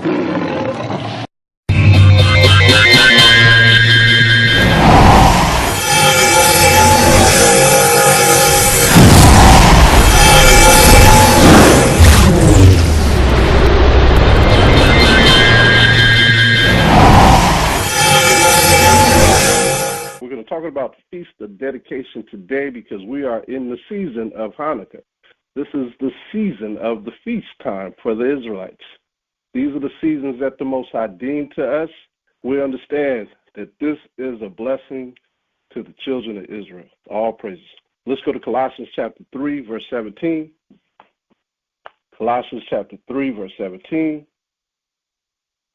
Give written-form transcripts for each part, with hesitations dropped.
We're going to talk about the Feast of Dedication today because we are in the season of Hanukkah. This is the season of the feast time for the Israelites. These are the seasons that the Most High deemed to us. We understand that this is a blessing to the children of Israel. All praises. Let's go to Colossians chapter 3, verse 17. Colossians chapter 3, verse 17.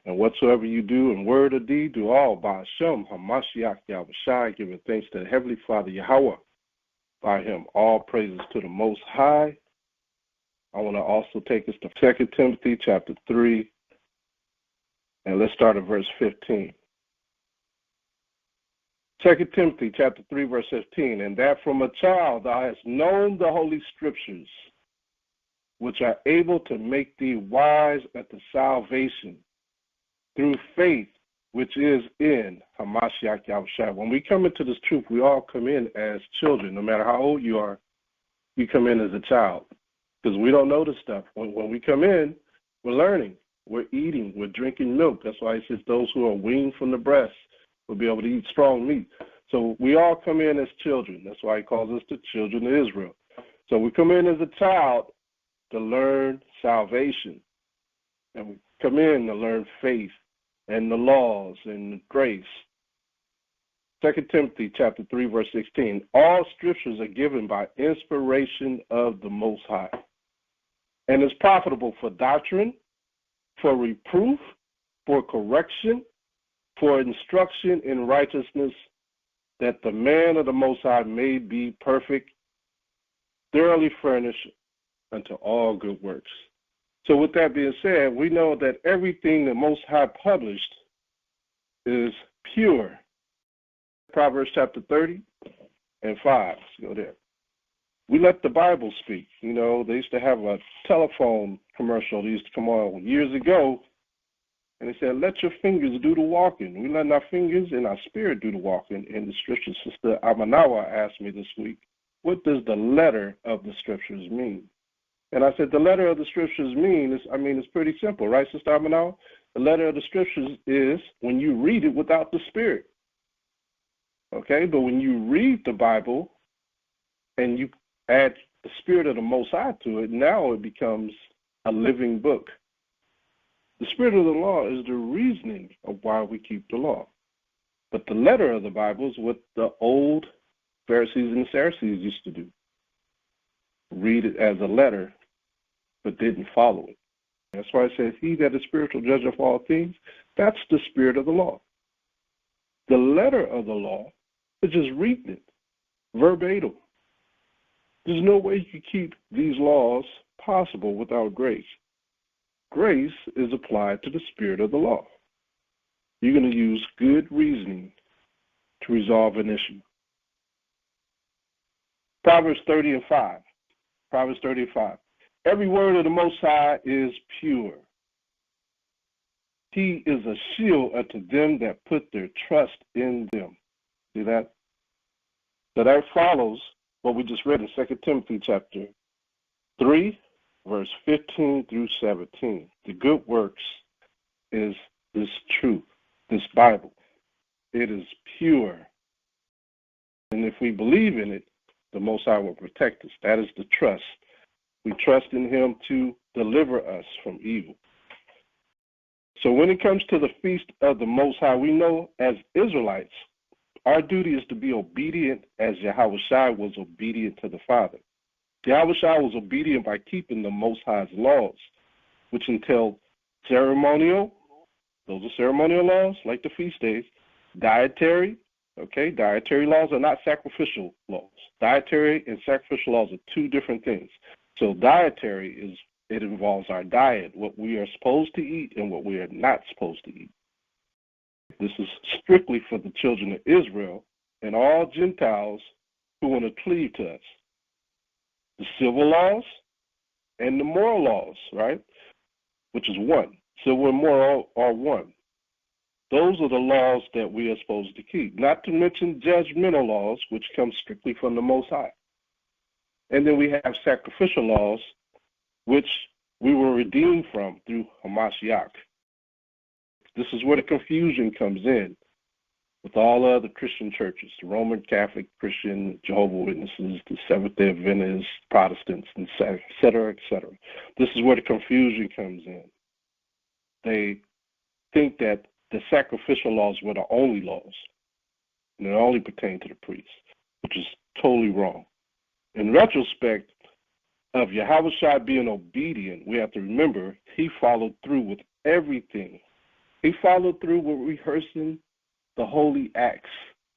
And whatsoever you do in word or deed, do all by Hashem, Hamashiach Yahawashi, giving thanks to the Heavenly Father Yahweh. By him, all praises to the Most High. I want to also take us to 2 Timothy chapter 3, and let's start at verse 15. 2 Timothy chapter 3, verse 15, and that from a child thou hast known the holy scriptures, which are able to make thee wise unto salvation, through faith which is in Hamashiach Yahawashi. When we come into this truth, we all come in as children. No matter how old you are, you come in as a child because we don't know this stuff. When we come in, we're learning, we're eating, we're drinking milk. That's why he says those who are weaned from the breast will be able to eat strong meat. So we all come in as children. That's why he calls us the children of Israel. So we come in as a child to learn salvation, and we come in to learn faith and the laws and the grace. 2 Timothy chapter 3, verse 16. All scriptures are given by inspiration of the Most High, and is profitable for doctrine, for reproof, for correction, for instruction in righteousness, that the man of the Most High may be perfect, thoroughly furnished unto all good works. So with that being said, we know that everything the Most High published is pure. Proverbs chapter 30 and 5. Let's go there. We let the Bible speak. You know, they used to have a telephone commercial that used to come on years ago, and they said, let your fingers do the walking. We let our fingers and our spirit do the walking in the scriptures. Sister Amanawa asked me this week, what does the letter of the scriptures mean? And I said, the letter of the scriptures it's pretty simple, right, Sister Amanawa? The letter of the scriptures is when you read it without the spirit. Okay, but when you read the Bible and you add the spirit of the Most High to it, now it becomes a living book. The spirit of the law is the reasoning of why we keep the law. But the letter of the Bible is what the old Pharisees and Sadducees used to do. Read it as a letter, but didn't follow it. That's why it says, he that is spiritual judge of all things, that's the spirit of the law. The letter of the law is just reading it, verbatim. There's no way you can keep these laws possible without grace. Grace is applied to the spirit of the law. You're going to use good reasoning to resolve an issue. Proverbs 30 and 5. Proverbs 30 and 5. Every word of the Most High is pure. He is a shield unto them that put their trust in them. See that? So that follows what we just read in 2 Timothy chapter 3, verse 15 through 17. The good works is this truth, this Bible. It is pure. And if we believe in it, the Most High will protect us. That is the trust. We trust in him to deliver us from evil. So when it comes to the feast of the Most High, we know as Israelites, our duty is to be obedient as Yahawashi was obedient to the Father. Yahawashi was obedient by keeping the Most High's laws, which entail ceremonial, those are ceremonial laws, like the feast days, dietary, okay, dietary laws are not sacrificial laws. Dietary and sacrificial laws are two different things. So dietary it involves our diet, what we are supposed to eat and what we are not supposed to eat. This is strictly for the children of Israel and all Gentiles who want to cleave to us. The civil laws and the moral laws, right? Which is one. civil and moral are one. Those are the laws that we are supposed to keep, not to mention judgmental laws, which come strictly from the Most High. And then we have sacrificial laws, which we were redeemed from through Hamashiach. This is where the confusion comes in with all other Christian churches, the Roman Catholic, Christian, Jehovah's Witnesses, the Seventh-day Adventists, Protestants, et cetera, et cetera. This is where the confusion comes in. They think that the sacrificial laws were the only laws, and they only pertain to the priests, which is totally wrong. In retrospect of Yahawashi being obedient, we have to remember he followed through with everything. He followed through with rehearsing the holy acts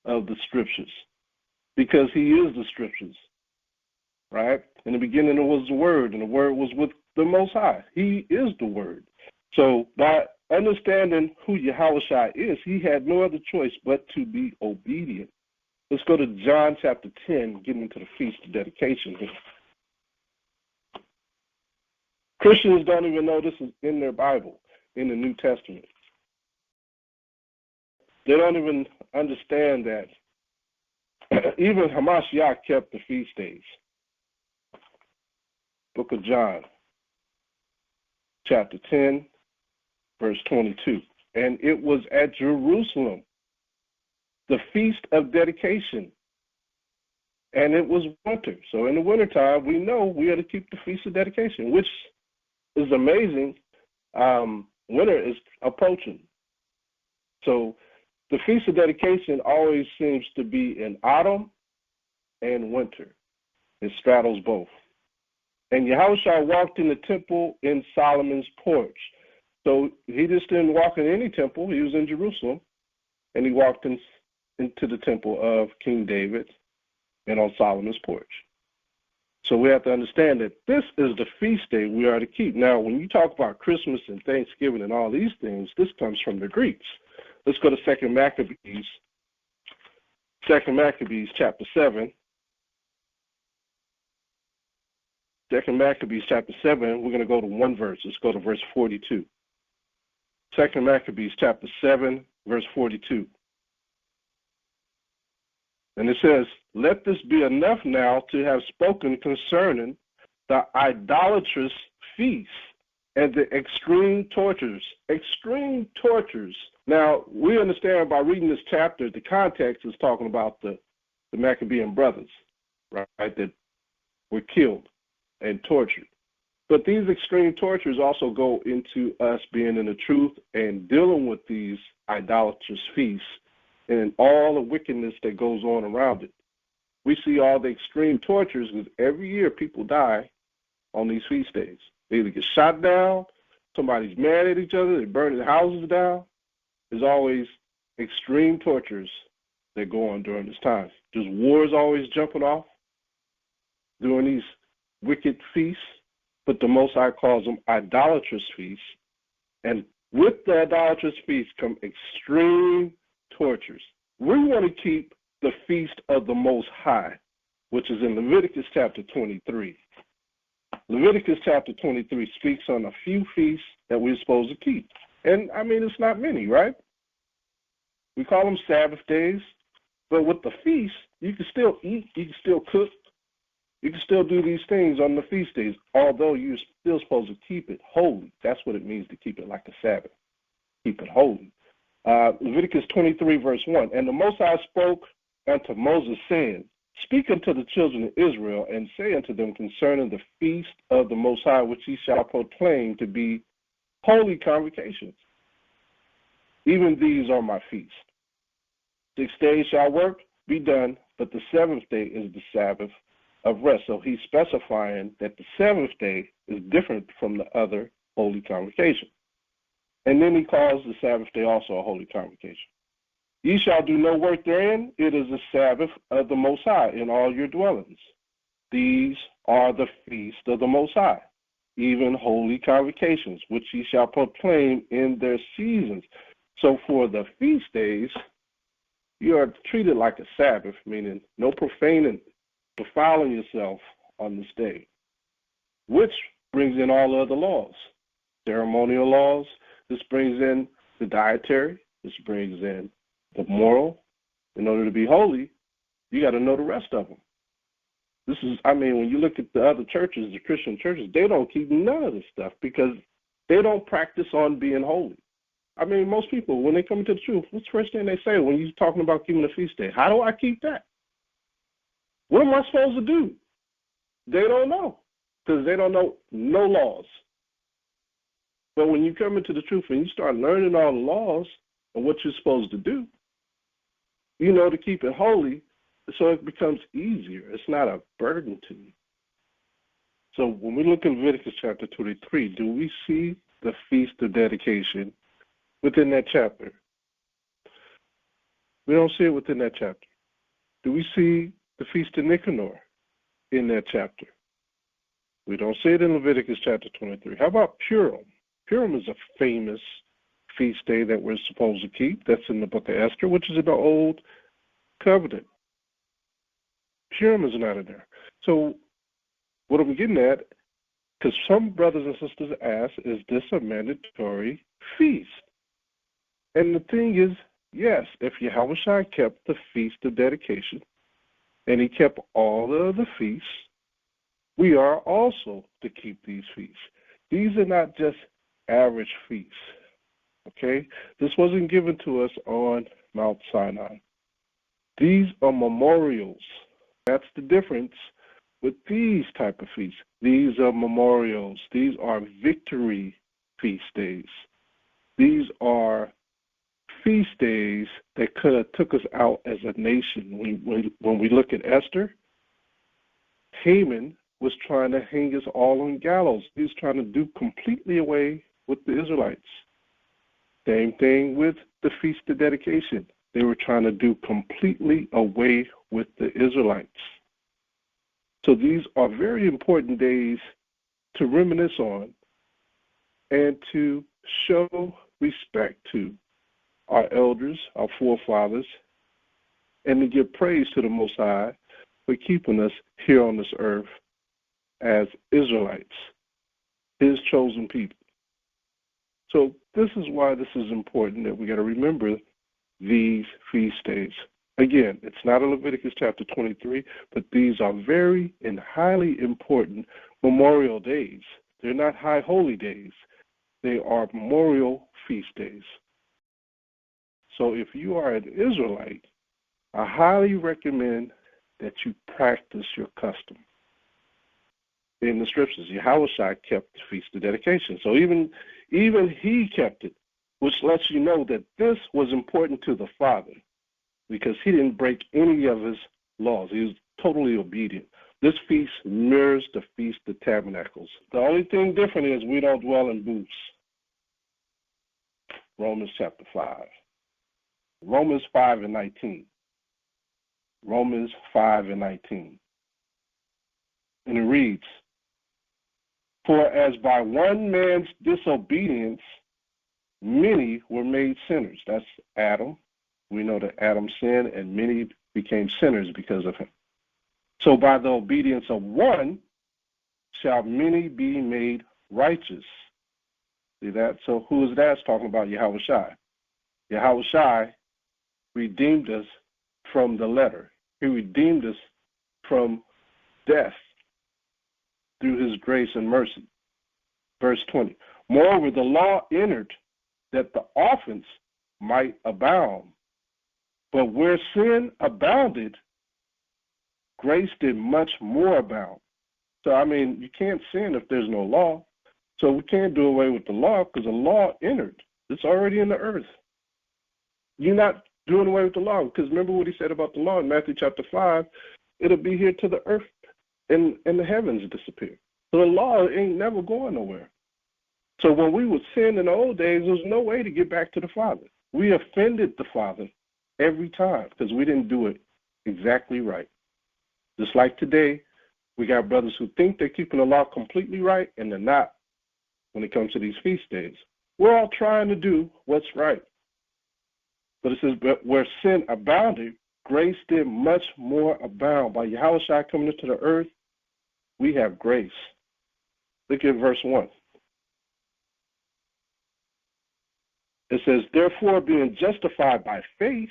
of the scriptures, because he is the scriptures, right? In the beginning there was the Word, and the Word was with the Most High. He is the Word. So by understanding who Yahawashi is, he had no other choice but to be obedient. Let's go to John chapter 10, getting into the Feast of Dedication here. Christians don't even know this is in their Bible, in the New Testament. They don't even understand that even Hamashiach kept the feast days. Book of John, chapter 10, verse 22. And it was at Jerusalem, the Feast of Dedication, and it was winter. So in the wintertime, we know we are to keep the Feast of Dedication, which is amazing. Winter is approaching. So the Feast of Dedication always seems to be in autumn and winter. It straddles both. And Yahawashi walked in the temple in Solomon's porch. So he just didn't walk in any temple. He was in Jerusalem, and he walked into the temple of King David and on Solomon's porch. So we have to understand that this is the feast day we are to keep. Now, when you talk about Christmas and Thanksgiving and all these things, this comes from the Greeks. Let's go to 2 Maccabees. 2 Maccabees Chapter 7. 2 Maccabees Chapter 7, we're going to go to one verse. Let's go to verse 42. 2 Maccabees Chapter 7, verse 42. And it says, let this be enough now to have spoken concerning the idolatrous feasts and the extreme tortures. Extreme tortures. Now, we understand by reading this chapter, the context is talking about the Maccabean brothers, right, that were killed and tortured. But these extreme tortures also go into us being in the truth and dealing with these idolatrous feasts and all the wickedness that goes on around it. We see all the extreme tortures because every year people die on these feast days. They either get shot down, somebody's mad at each other, they burn their houses down. There's always extreme tortures that go on during this time. There's wars always jumping off during these wicked feasts, but the Most High calls them idolatrous feasts. And with the idolatrous feasts come extreme tortures. We want to keep the feast of the Most High, which is in Leviticus chapter 23. Leviticus chapter 23 speaks on a few feasts that we're supposed to keep. And, I mean, it's not many, right? We call them Sabbath days. But with the feast, you can still eat, you can still cook, you can still do these things on the feast days, although you're still supposed to keep it holy. That's what it means to keep it like a Sabbath. Keep it holy. Leviticus 23, verse 1. And the Most High spoke unto Moses, saying, speak unto the children of Israel, and say unto them concerning the feast of the Most High, which ye shall proclaim to be holy convocations. Even these are my feasts. 6 days shall work be done, but the seventh day is the Sabbath of rest. So he's specifying that the seventh day is different from the other holy convocation. And then he calls the Sabbath day also a holy convocation. Ye shall do no work therein. It is the Sabbath of the Most High in all your dwellings. These are the feasts of the Most High, even holy convocations, which ye shall proclaim in their seasons. So for the feast days, you are treated like a Sabbath, meaning no profaning, defiling yourself on this day, which brings in all other laws, ceremonial laws, This brings in the dietary. This brings in the moral. In order to be holy, you got to know the rest of them. This is, when you look at the other churches, the Christian churches, they don't keep none of this stuff because they don't practice on being holy. Most people, when they come into the truth, what's the first thing they say when you're talking about keeping a feast day? How do I keep that? What am I supposed to do? They don't know because they don't know no laws. But when you come into the truth and you start learning all the laws and what you're supposed to do, you know to keep it holy, so it becomes easier. It's not a burden to you. So when we look at Leviticus Chapter 23, do we see the Feast of Dedication within that chapter? We don't see it within that chapter. Do we see the Feast of Nicanor in that chapter? We don't see it in Leviticus Chapter 23. How about Purim? Purim is a famous feast day that we're supposed to keep. That's in the book of Esther, which is in the Old Covenant. Purim is not in there. So what are we getting at? Because some brothers and sisters ask, is this a mandatory feast? And the thing is, yes, if Yahawashi kept the Feast of Dedication and he kept all the other feasts, we are also to keep these feasts. These are not just average feasts, okay? This wasn't given to us on Mount Sinai. These are memorials. That's the difference with these type of feasts. These are memorials. These are victory feast days. These are feast days that could have took us out as a nation. When we look at Esther, Haman was trying to hang us all on gallows. He was trying to do completely away with the Israelites. Same thing with the Feast of Dedication. They were trying to do completely away with the Israelites. So these are very important days to reminisce on and to show respect to our elders, our forefathers, and to give praise to the Most High for keeping us here on this earth as Israelites, His chosen people. So this is why this is important, that we got to remember these feast days. Again, it's not in Leviticus chapter 23, but these are very and highly important memorial days. They're not high holy days. They are memorial feast days. So if you are an Israelite, I highly recommend that you practice your custom. In the scriptures, Yahawashi kept the Feast of Dedication. So even he kept it, which lets you know that this was important to the Father because he didn't break any of his laws. He was totally obedient. This feast mirrors the Feast of Tabernacles. The only thing different is we don't dwell in booths. Romans chapter 5. Romans 5 and 19. Romans 5 and 19. And it reads, "For as by one man's disobedience many were made sinners." That's Adam. We know that Adam sinned and many became sinners because of him. "So by the obedience of one shall many be made righteous." See that? So who is that? It's talking about Yahawashi. Yahawashi redeemed us from the letter. He redeemed us from death through his grace and mercy. Verse 20. "Moreover, the law entered that the offense might abound. But where sin abounded, grace did much more abound." So, you can't sin if there's no law. So we can't do away with the law because the law entered. It's already in the earth. You're not doing away with the law because remember what he said about the law in Matthew chapter 5, it'll be here to the earth and the heavens disappear. So the law ain't never going nowhere. So when we would sin in the old days, there was no way to get back to the Father. We offended the Father every time because we didn't do it exactly right. Just like today, we got brothers who think they're keeping the law completely right, and they're not when it comes to these feast days. We're all trying to do what's right. But it says, "But where sin abounded, grace did much more abound." By Yahawashi coming into the earth, we have grace. Look at verse 1. It says, therefore, being justified by faith,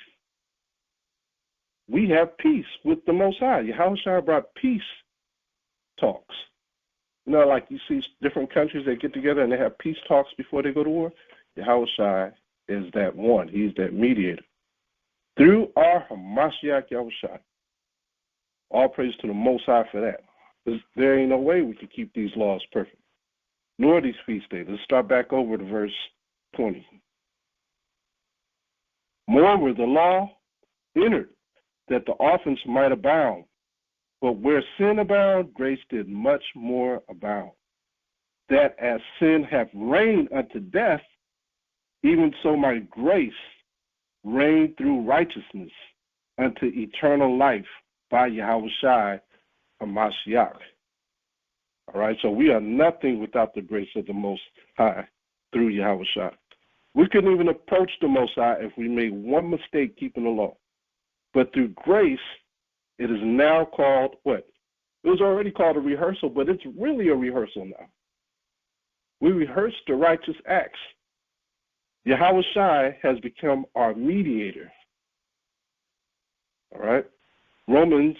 we have peace with the Most High. Yahawashi brought peace talks. You know, like you see different countries that get together and they have peace talks before they go to war. Yahawashi is that one. He's that mediator. Through our Hamashiach Yahawashi. All praise to the Most High for that. Because there ain't no way we can keep these laws perfect, nor these feast days. Let's start back over to verse 20. Moreover, the law entered that the offense might abound. But where sin abounded, grace did much more abound. That as sin hath reigned unto death, even so might grace reign through righteousness unto eternal life by Yahawashi Hamashiach. All right, so we are nothing without the grace of the Most High through Yahawashi. We couldn't even approach the Most High if we made one mistake keeping the law. But through grace, it is now called what? It was already called a rehearsal, but it's really a rehearsal now. We rehearse the righteous acts. Yahawashi has become our mediator. All right? Romans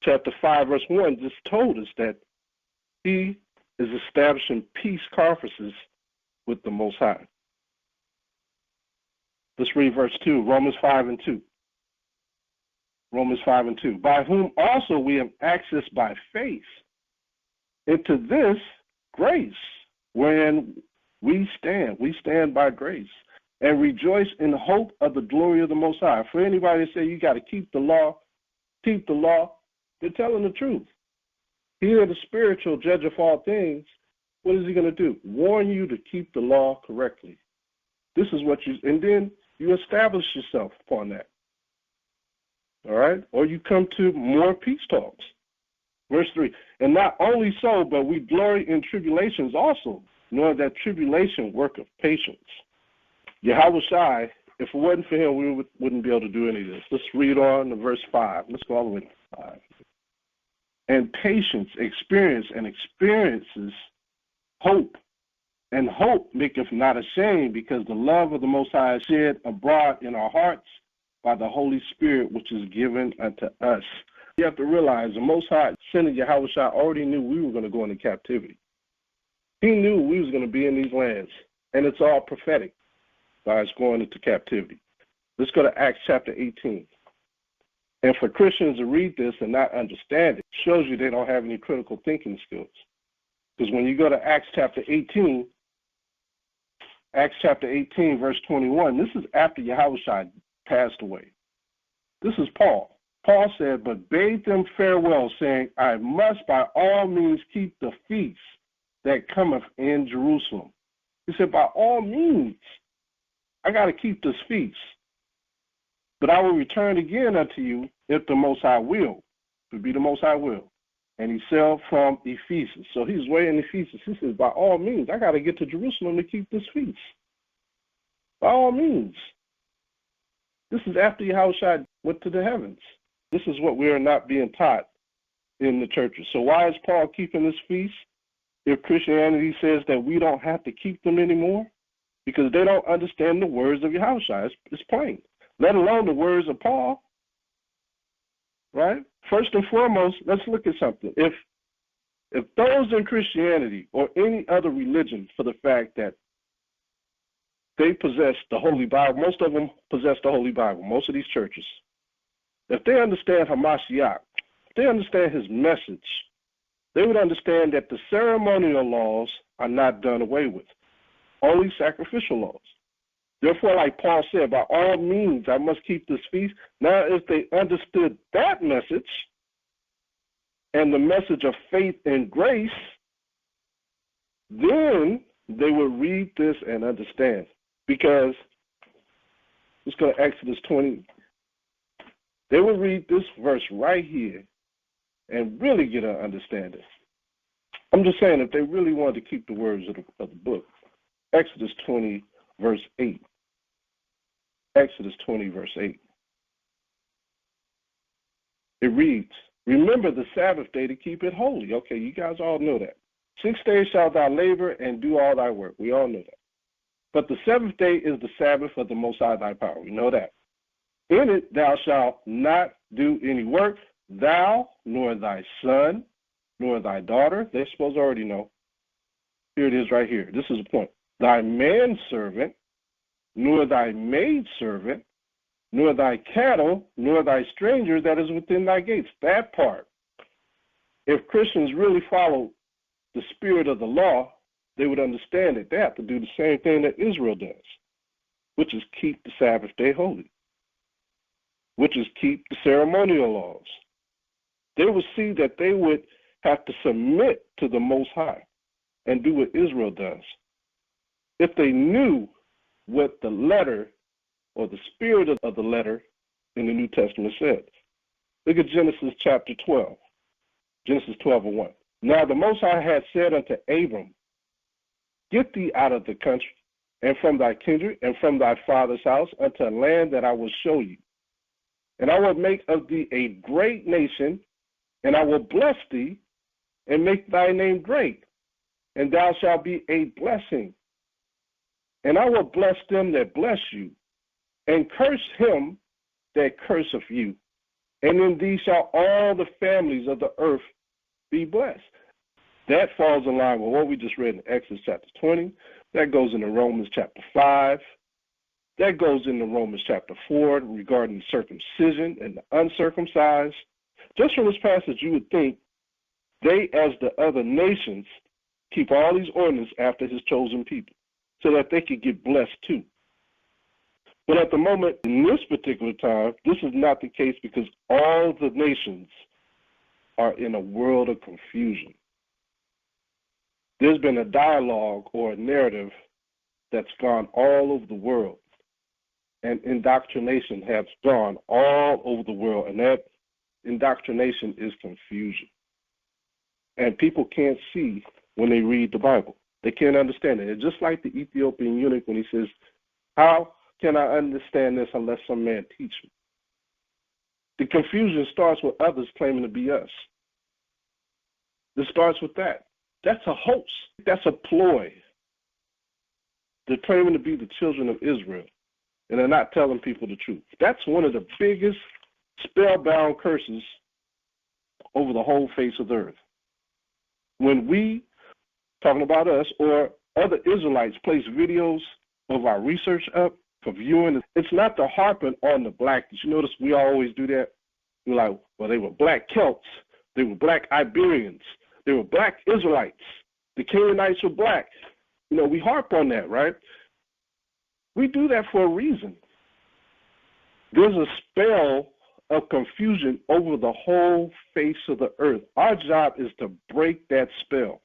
chapter 5, verse 1 just told us that he is establishing peace conferences with the Most High. Let's read verse 2, Romans 5 and 2. Romans 5 and 2. By whom also we have access by faith into this grace, wherein we stand by grace, and rejoice in hope of the glory of the Most High. For anybody that say you got to keep the law, they're telling the truth. He is the spiritual judge of all things. What is he going to do? Warn you to keep the law correctly. This is what and then you establish yourself upon that. All right? Or you come to more peace talks. Verse 3, and not only so, but we glory in tribulations also, knowing that tribulation worketh patience. Yahawashi, if it wasn't for him, we wouldn't be able to do any of this. Let's read on to verse 5. Let's go all the way to 5. And patience, experiences hope. And hope maketh not ashamed, because the love of the Most High is shed abroad in our hearts by the Holy Spirit, which is given unto us. You have to realize the Most High, sending Yahawashi, already knew we were going to go into captivity. He knew we was going to be in these lands, and it's all prophetic by us going into captivity. Let's go to Acts chapter 18. And for Christians to read this and not understand it shows you they don't have any critical thinking skills. Because when you go to Acts chapter 18, verse 21, this is after Yahawashi passed away. This is Paul. Paul said, but bade them farewell, saying, I must by all means keep the feast that cometh in Jerusalem. He said, by all means, I got to keep this feast. But I will return again unto you if the Most High will. To be the Most High will. And he sailed from Ephesus. So he's way in Ephesus. He says, by all means, I got to get to Jerusalem to keep this feast. By all means. This is after Yahawashi went to the heavens. This is what we are not being taught in the churches. So why is Paul keeping this feast if Christianity says that we don't have to keep them anymore? Because they don't understand the words of Yahawashi. It's plain. Let alone the words of Paul. Right? First and foremost, let's look at something. If those in Christianity or any other religion, for the fact that they possess the Holy Bible, most of them possess the Holy Bible, most of these churches, if they understand Hamashiach, if they understand his message, they would understand that the ceremonial laws are not done away with, only sacrificial laws. Therefore, like Paul said, by all means, I must keep this feast. Now, if they understood that message and the message of faith and grace, then they would read this and understand. Because, let's go to Exodus 20. They would read this verse right here and really get an understanding. I'm just saying, if they really wanted to keep the words of the book, Exodus 20, verse 8. Exodus 20, verse 8. It reads, remember the Sabbath day to keep it holy. Okay, you guys all know that. 6 days shalt thou labor and do all thy work. We all know that. But the seventh day is the Sabbath of the Most High thy power. We know that. In it thou shalt not do any work, thou, nor thy son, nor thy daughter. They're supposed to already know. Here it is right here. This is the point. Thy manservant, nor thy maidservant, nor thy cattle, nor thy stranger that is within thy gates. That part. If Christians really follow the spirit of the law, they would understand that they have to do the same thing that Israel does, which is keep the Sabbath day holy, which is keep the ceremonial laws. They would see that they would have to submit to the Most High and do what Israel does. If they knew what the letter or the spirit of the letter in the New Testament said. Look at Genesis chapter 12. Genesis 12:1. Now the Most High had said unto Abram, get thee out of the country, and from thy kindred, and from thy father's house, unto a land that I will show you. And I will make of thee a great nation, and I will bless thee, and make thy name great, and thou shalt be a blessing. And I will bless them that bless you, and curse him that curseth you. And in thee shall all the families of the earth be blessed. That falls in line with what we just read in Exodus chapter 20. That goes into Romans chapter 5. That goes into Romans chapter 4 regarding circumcision and the uncircumcised. Just from this passage, you would think they, as the other nations, keep all these ordinances after his chosen people so that they could get blessed too. But at the moment, in this particular time, this is not the case because all the nations are in a world of confusion. There's been a dialogue or a narrative that's gone all over the world, and indoctrination has gone all over the world, and that indoctrination is confusion. And people can't see when they read the Bible. They can't understand it. It's just like the Ethiopian eunuch when he says, how can I understand this unless some man teach me? The confusion starts with others claiming to be us. It starts with that. That's a hoax. That's a ploy. They're claiming to be the children of Israel, and they're not telling people the truth. That's one of the biggest spellbound curses over the whole face of the earth. When we, talking about us, or other Israelites place videos of our research up for viewing, it's not the harping on the black. Did you notice we always do that? We're like, well, they were black Celts. They were black Iberians. They were black Israelites. The Canaanites were black. You know, we harp on that, right? We do that for a reason. There's a spell of confusion over the whole face of the earth. Our job is to break that spell.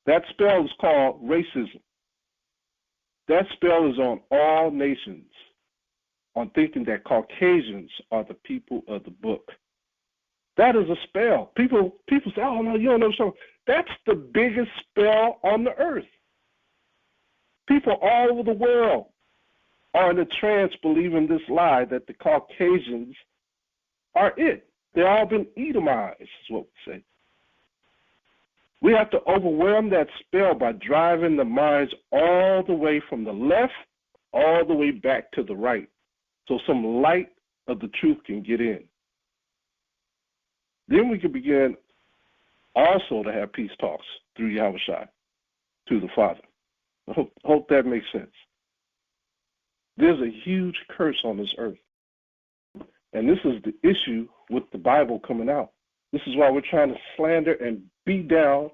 That spell is called racism. That spell is on all nations, on thinking that Caucasians are the people of the book. That is a spell. People say, oh, no, you don't know something. That's the biggest spell on the earth. People all over the world are in a trance believing this lie that the Caucasians are it. They've all been Edomized, is what we say. We have to overwhelm that spell by driving the minds all the way from the left all the way back to the right so some light of the truth can get in. Then we can begin also to have peace talks through Yahawashi to the Father. I hope that makes sense. There's a huge curse on this earth. And this is the issue with the Bible coming out. This is why we're trying to slander and beat down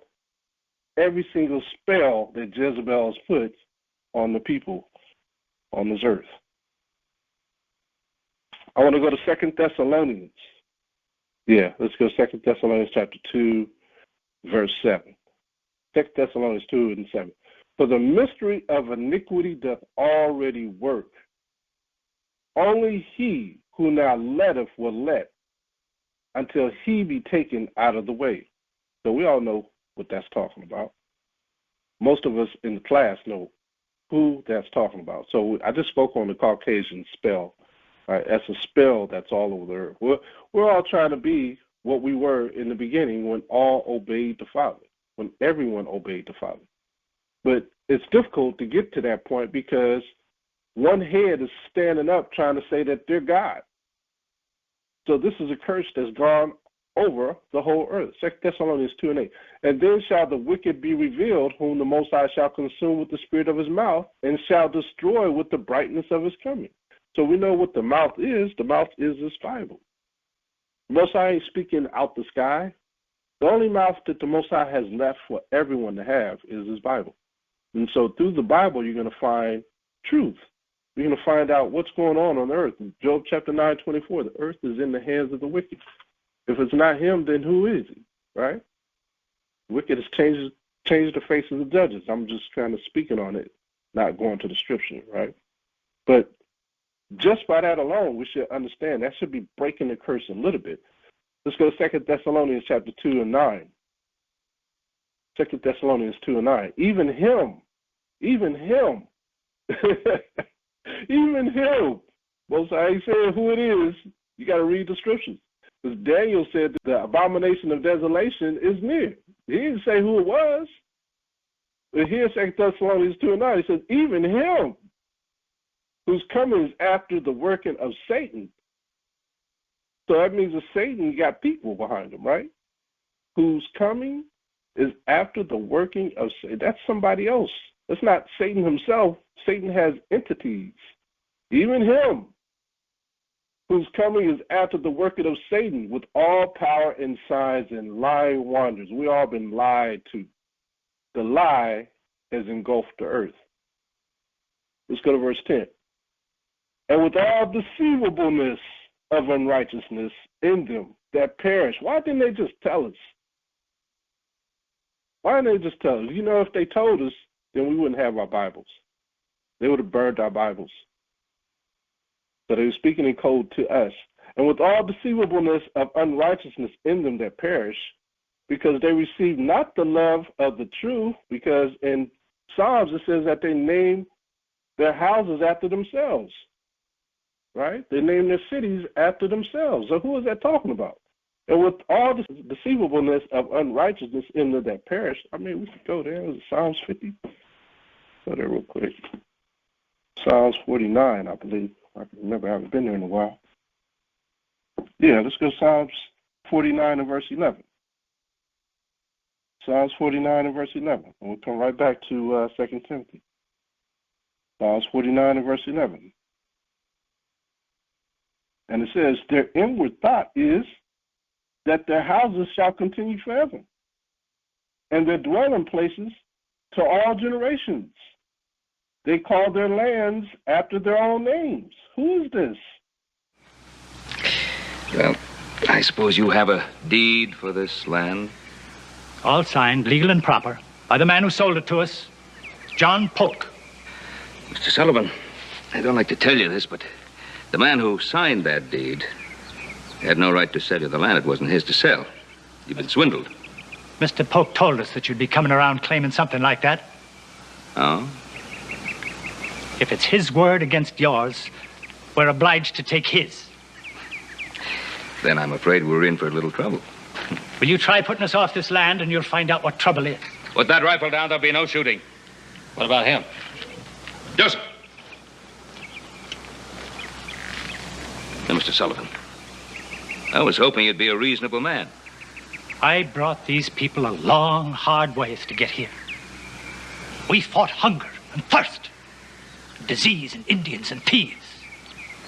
every single spell that Jezebel has put on the people on this earth. I want to go to 2 Thessalonians. Yeah, let's go 2 Thessalonians chapter 2, verse 7. 2 Thessalonians 2 and 7. For the mystery of iniquity doth already work. Only he who now letteth will let, until he be taken out of the way. So we all know what that's talking about. Most of us in the class know who that's talking about. So I just spoke on the Caucasian spell. Right? That's a spell that's all over the earth. We're all trying to be what we were in the beginning when all obeyed the Father, when everyone obeyed the Father. But it's difficult to get to that point because one head is standing up trying to say that they're God. So this is a curse that's gone over the whole earth. 2 Thessalonians 2:8. And then shall the wicked be revealed, whom the Most High shall consume with the spirit of his mouth, and shall destroy with the brightness of his coming. So we know what the mouth is. The mouth is this Bible. The Most High ain't speaking out the sky. The only mouth that the Most High has left for everyone to have is his Bible. And so through the Bible, you're going to find truth. You're going to find out what's going on earth. In Job chapter 9:24, the earth is in the hands of the wicked. If it's not him, then who is he, right? Wicked has changed the face of the judges. I'm just kind of speaking on it, not going to the scripture, right? But just by that alone, we should understand that should be breaking the curse a little bit. Let's go to 2 Thessalonians chapter 2:9. 2 Thessalonians 2:9. Even him, even him. Most I ain't saying who it is. You got to read the scriptures. Because Daniel said that the abomination of desolation is near. He didn't say who it was. But here, 2 Thessalonians 2:9, he says, even him whose coming is after the working of Satan. So that means that Satan got people behind him, right? Whose coming is after the working of Satan. That's somebody else. That's not Satan himself. Satan has entities. Even him, whose coming is after the working of Satan, with all power and signs and lying wonders. We all been lied to. The lie has engulfed the earth. Let's go to verse 10. And with all deceivableness of unrighteousness in them that perish. Why didn't they just tell us? Why didn't they just tell us? You know, if they told us, then we wouldn't have our Bibles. They would have burned our Bibles. So they were speaking in code to us. And with all deceivableness of unrighteousness in them that perish, because they receive not the love of the truth, because in Psalms it says that they name their houses after themselves, right? They name their cities after themselves. So who is that talking about? And with all this deceivableness of unrighteousness in them that perish, I mean, we could go there. Is it Psalms 50? Go there real quick. Psalms 49, I believe. I can remember. I haven't been there in a while. Yeah, let's go Psalms 49 and verse 11. Psalms 49 and verse 11. And we'll come right back to 2 Timothy. Psalms 49 and verse 11. And it says, their inward thought is that their houses shall continue forever, and their dwelling places to all generations. They call their lands after their own names. Who is this? Well, I suppose you have a deed for this land? All signed, legal and proper, by the man who sold it to us, John Polk. Mr. Sullivan, I don't like to tell you this, but the man who signed that deed had no right to sell you the land. It wasn't his to sell. You've been swindled. Mr. Polk told us that you'd be coming around claiming something like that. Oh? If it's his word against yours, we're obliged to take his. Then I'm afraid we're in for a little trouble. Will you try putting us off this land and you'll find out what trouble is? Put that rifle down, there'll be no shooting. What about him? Joseph! Now, Mr. Sullivan, I was hoping you'd be a reasonable man. I brought these people a long, hard ways to get here. We fought hunger and thirst, disease and Indians and thieves.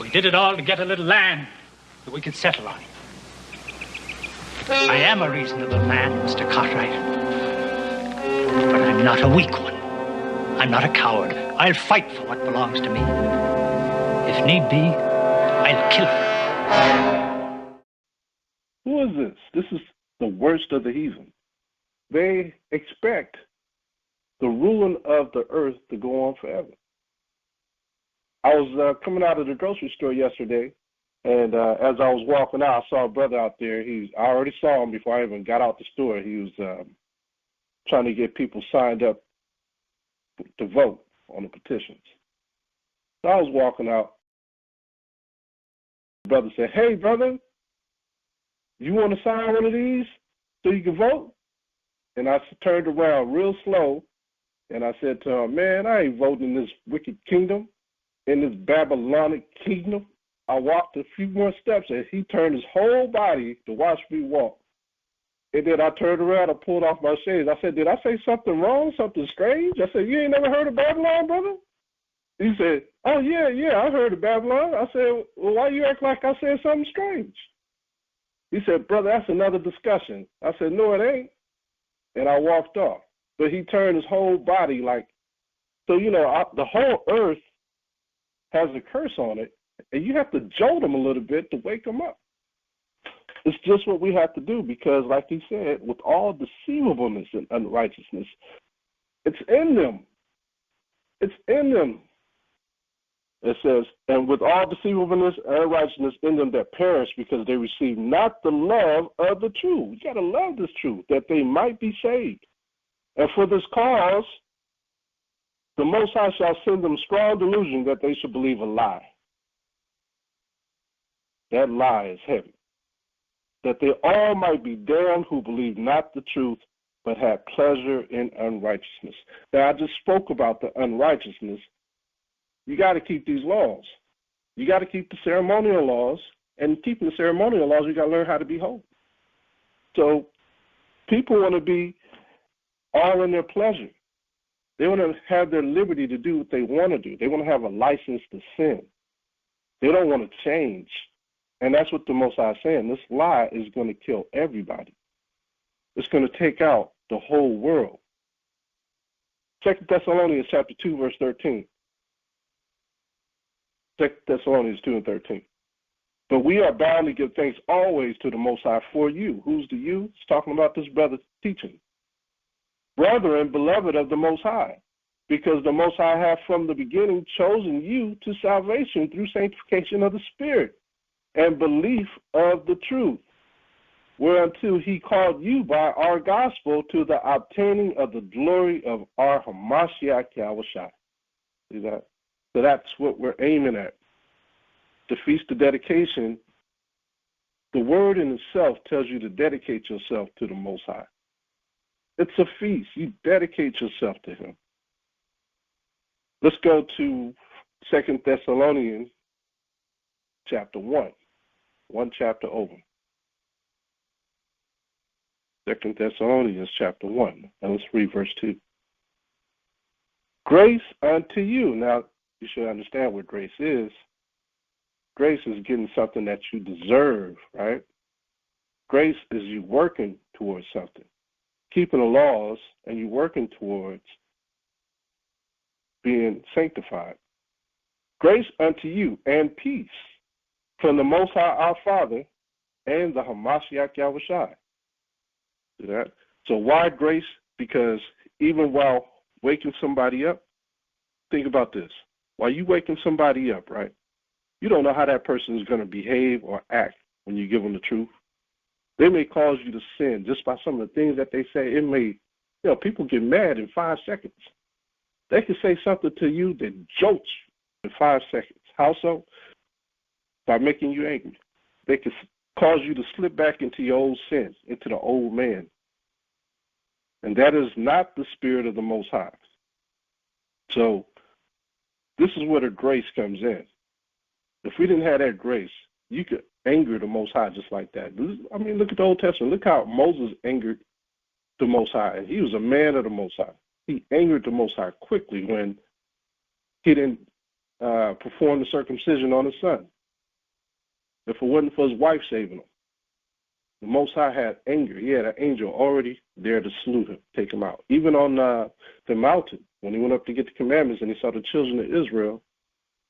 We did it all to get a little land that we could settle on. I am a reasonable man, Mr. Cartwright. But I'm not a weak one. I'm not a coward. I'll fight for what belongs to me. If need be, I'll kill her. Who is this? This is the worst of the heathen. They expect the ruling of the earth to go on forever. I was coming out of the grocery store yesterday, and as I was walking out, I saw a brother out there. I already saw him before I even got out the store. He was trying to get people signed up to vote on the petitions. So I was walking out. The brother said, "Hey, brother, you want to sign one of these so you can vote?" And I turned around real slow, And I said to him, man, I ain't voting in this wicked kingdom, in this Babylonic kingdom. I walked a few more steps, and he turned his whole body to watch me walk. And then I turned around and pulled off my shades. I said, did I say something wrong, something strange? I said, you ain't never heard of Babylon, brother? He said, oh, yeah, I heard of Babylon. I said, well, why you act like I said something strange? He said, brother, that's another discussion. I said, no, it ain't. And I walked off. But he turned his whole body like, so, the whole earth has a curse on it, and you have to jolt them a little bit to wake them up. It's just what we have to do because, like he said, with all deceivableness and unrighteousness, it's in them. It's in them. It says, and with all deceivableness and unrighteousness in them that perish because they receive not the love of the truth. You got to love this truth that they might be saved. And for this cause, the Most High shall send them strong delusion that they should believe a lie. That lie is heavy. That they all might be damned who believe not the truth, but have pleasure in unrighteousness. Now, I just spoke about the unrighteousness. You got to keep these laws. You got to keep the ceremonial laws, and keeping the ceremonial laws, you got to learn how to be holy. So people want to be all in their pleasure. They want to have their liberty to do what they want to do. They want to have a license to sin. They don't want to change. And that's what the Most High is saying. This lie is going to kill everybody. It's going to take out the whole world. 2 Thessalonians Chapter 2, verse 13. 2 Thessalonians 2 and 13. But we are bound to give thanks always to the Most High for you. Who's the you? It's talking about this brother teaching. Brethren, beloved of the Most High, because the Most High hath from the beginning chosen you to salvation through sanctification of the Spirit and belief of the truth, whereunto he called you by our gospel to the obtaining of the glory of our Hamashiach Yahawashi. See that? So that's what we're aiming at. The Feast of Dedication, the word in itself tells you to dedicate yourself to the Most High. It's a feast. You dedicate yourself to him. Let's go to 2 Thessalonians chapter 1. One chapter over. 2 Thessalonians chapter 1. And let's read verse 2. Grace unto you. Now, you should understand what grace is. Grace is getting something that you deserve, right? Grace is you working towards something. Keeping the laws and you working towards being sanctified. Grace unto you and peace from the Most High our Father and the Hamashiach Yahawashi. See that? So why grace? Because even while waking somebody up, think about this. While you waking somebody up, right, you don't know how that person is going to behave or act when you give them the truth. They may cause you to sin just by some of the things that they say. It may, people get mad in 5 seconds. They can say something to you that jolts you in 5 seconds. How so? By making you angry. They can cause you to slip back into your old sins, into the old man. And that is not the spirit of the Most High. So this is where the grace comes in. If we didn't have that grace, you could anger the Most High just like that. I mean, look at the Old Testament. Look how Moses angered the Most High. And he was a man of the Most High. He angered the Most High quickly when he didn't perform the circumcision on his son. If it wasn't for his wife saving him, the Most High had anger. He had an angel already there to salute him, take him out. Even on the mountain, when he went up to get the commandments and he saw the children of Israel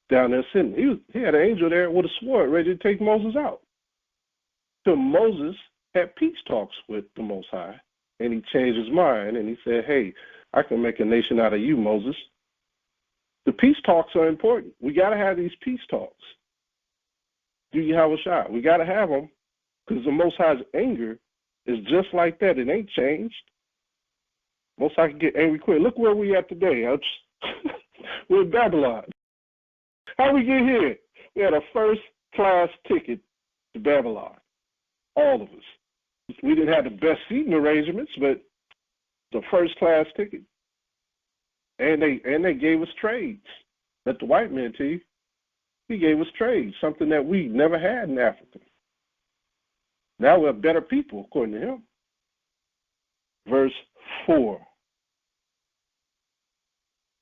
down there sitting, he had an angel there with a sword ready to take Moses out. So Moses had peace talks with the Most High, and he changed his mind, and he said, hey, I can make a nation out of you, Moses. The peace talks are important. We got to have these peace talks. Do you have a shot? We got to have them because the Most High's anger is just like that. It ain't changed. Most High can get angry quick. Look where we at today. We're in Babylon. How we get here? We had a first-class ticket to Babylon. All of us. We didn't have the best seating arrangements, but the first-class ticket. And they gave us trades. Let the white man tell you. He gave us trades, something that we never had in Africa. Now we're better people, according to him. Verse 4.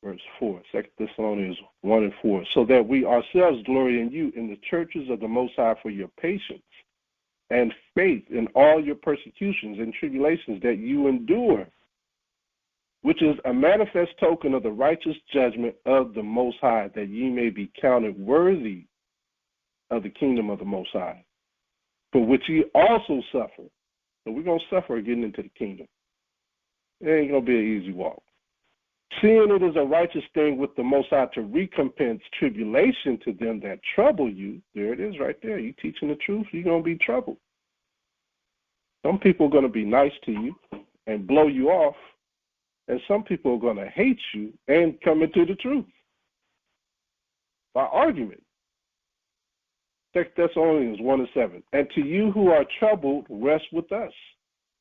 Verse 4, 2 Thessalonians 1 and 4. So that we ourselves glory in you in the churches of the Most High for your patience and faith in all your persecutions and tribulations that you endure, which is a manifest token of the righteous judgment of the Most High, that ye may be counted worthy of the kingdom of the Most High, for which ye also suffer. So we're going to suffer getting into the kingdom. It ain't going to be an easy walk. Seeing it is a righteous thing with the Most High to recompense tribulation to them that trouble you. There it is right there. You teaching the truth, you're going to be troubled. Some people are going to be nice to you and blow you off, and some people are going to hate you and come into the truth by argument. 2 Thessalonians 1 and 7. And to you who are troubled, rest with us,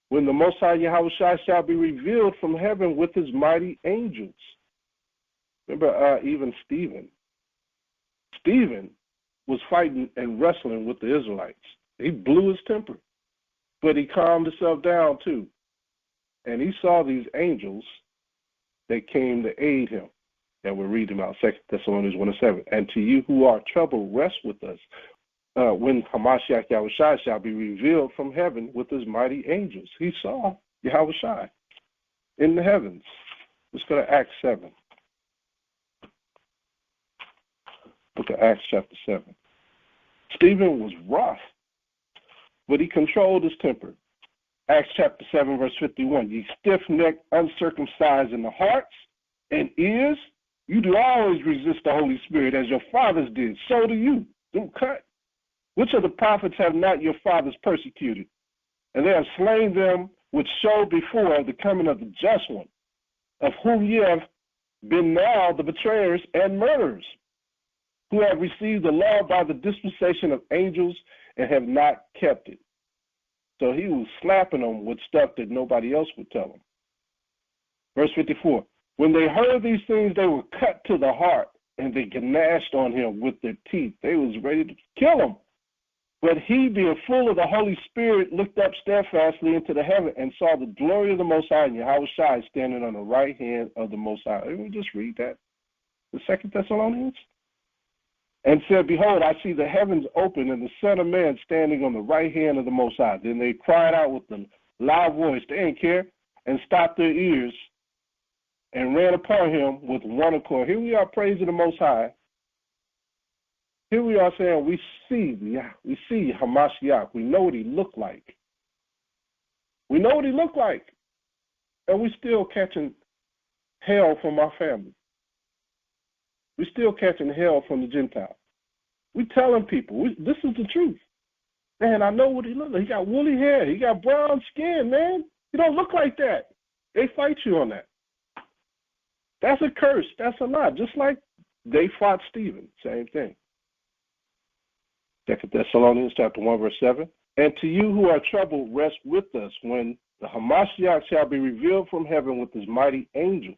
when the Most High Yahawashi shall be revealed from heaven with his mighty angels. Remember, even Stephen. Stephen was fighting and wrestling with the Israelites. He blew his temper, but he calmed himself down too. And he saw these angels that came to aid him, that we're reading about, 2 Thessalonians 1 and 7. And to you who are troubled, rest with us, when Hamashiach Yahawashi shall be revealed from heaven with his mighty angels. He saw Yahawashi in the heavens. Let's go to Acts 7. Look at Acts chapter 7. Stephen was rough, but he controlled his temper. Acts chapter 7, verse 51. Ye stiff-necked, uncircumcised in the hearts and ears, you do always resist the Holy Spirit as your fathers did. So do you. Don't cut. Which of the prophets have not your fathers persecuted? And they have slain them which showed before the coming of the just one, of whom ye have been now the betrayers and murderers, who have received the law by the dispensation of angels and have not kept it. So he was slapping them with stuff that nobody else would tell them. Verse 54. When they heard these things, they were cut to the heart, and they gnashed on him with their teeth. They was ready to kill him. But he, being full of the Holy Spirit, looked up steadfastly into the heaven and saw the glory of the Most High, and Yahawashi standing on the right hand of the Most High. Let me just read that. The 2 Thessalonians. And said, Behold, I see the heavens open, and the Son of Man standing on the right hand of the Most High. Then they cried out with a loud voice, they didn't care, and stopped their ears, and ran upon him with one accord. Here we are praising the Most High. Here we are saying we see Hamashiach. We know what he looked like. We know what he looked like. And we still catching hell from our family. We still catching hell from the Gentiles. We telling people, this is the truth. Man, I know what he looks like. He got woolly hair. He got brown skin, man. He don't look like that. They fight you on that. That's a curse. That's a lie. Just like they fought Stephen. Same thing. 2 Thessalonians chapter 1, verse 7. And to you who are troubled, rest with us when the Hamashiach shall be revealed from heaven with his mighty angels,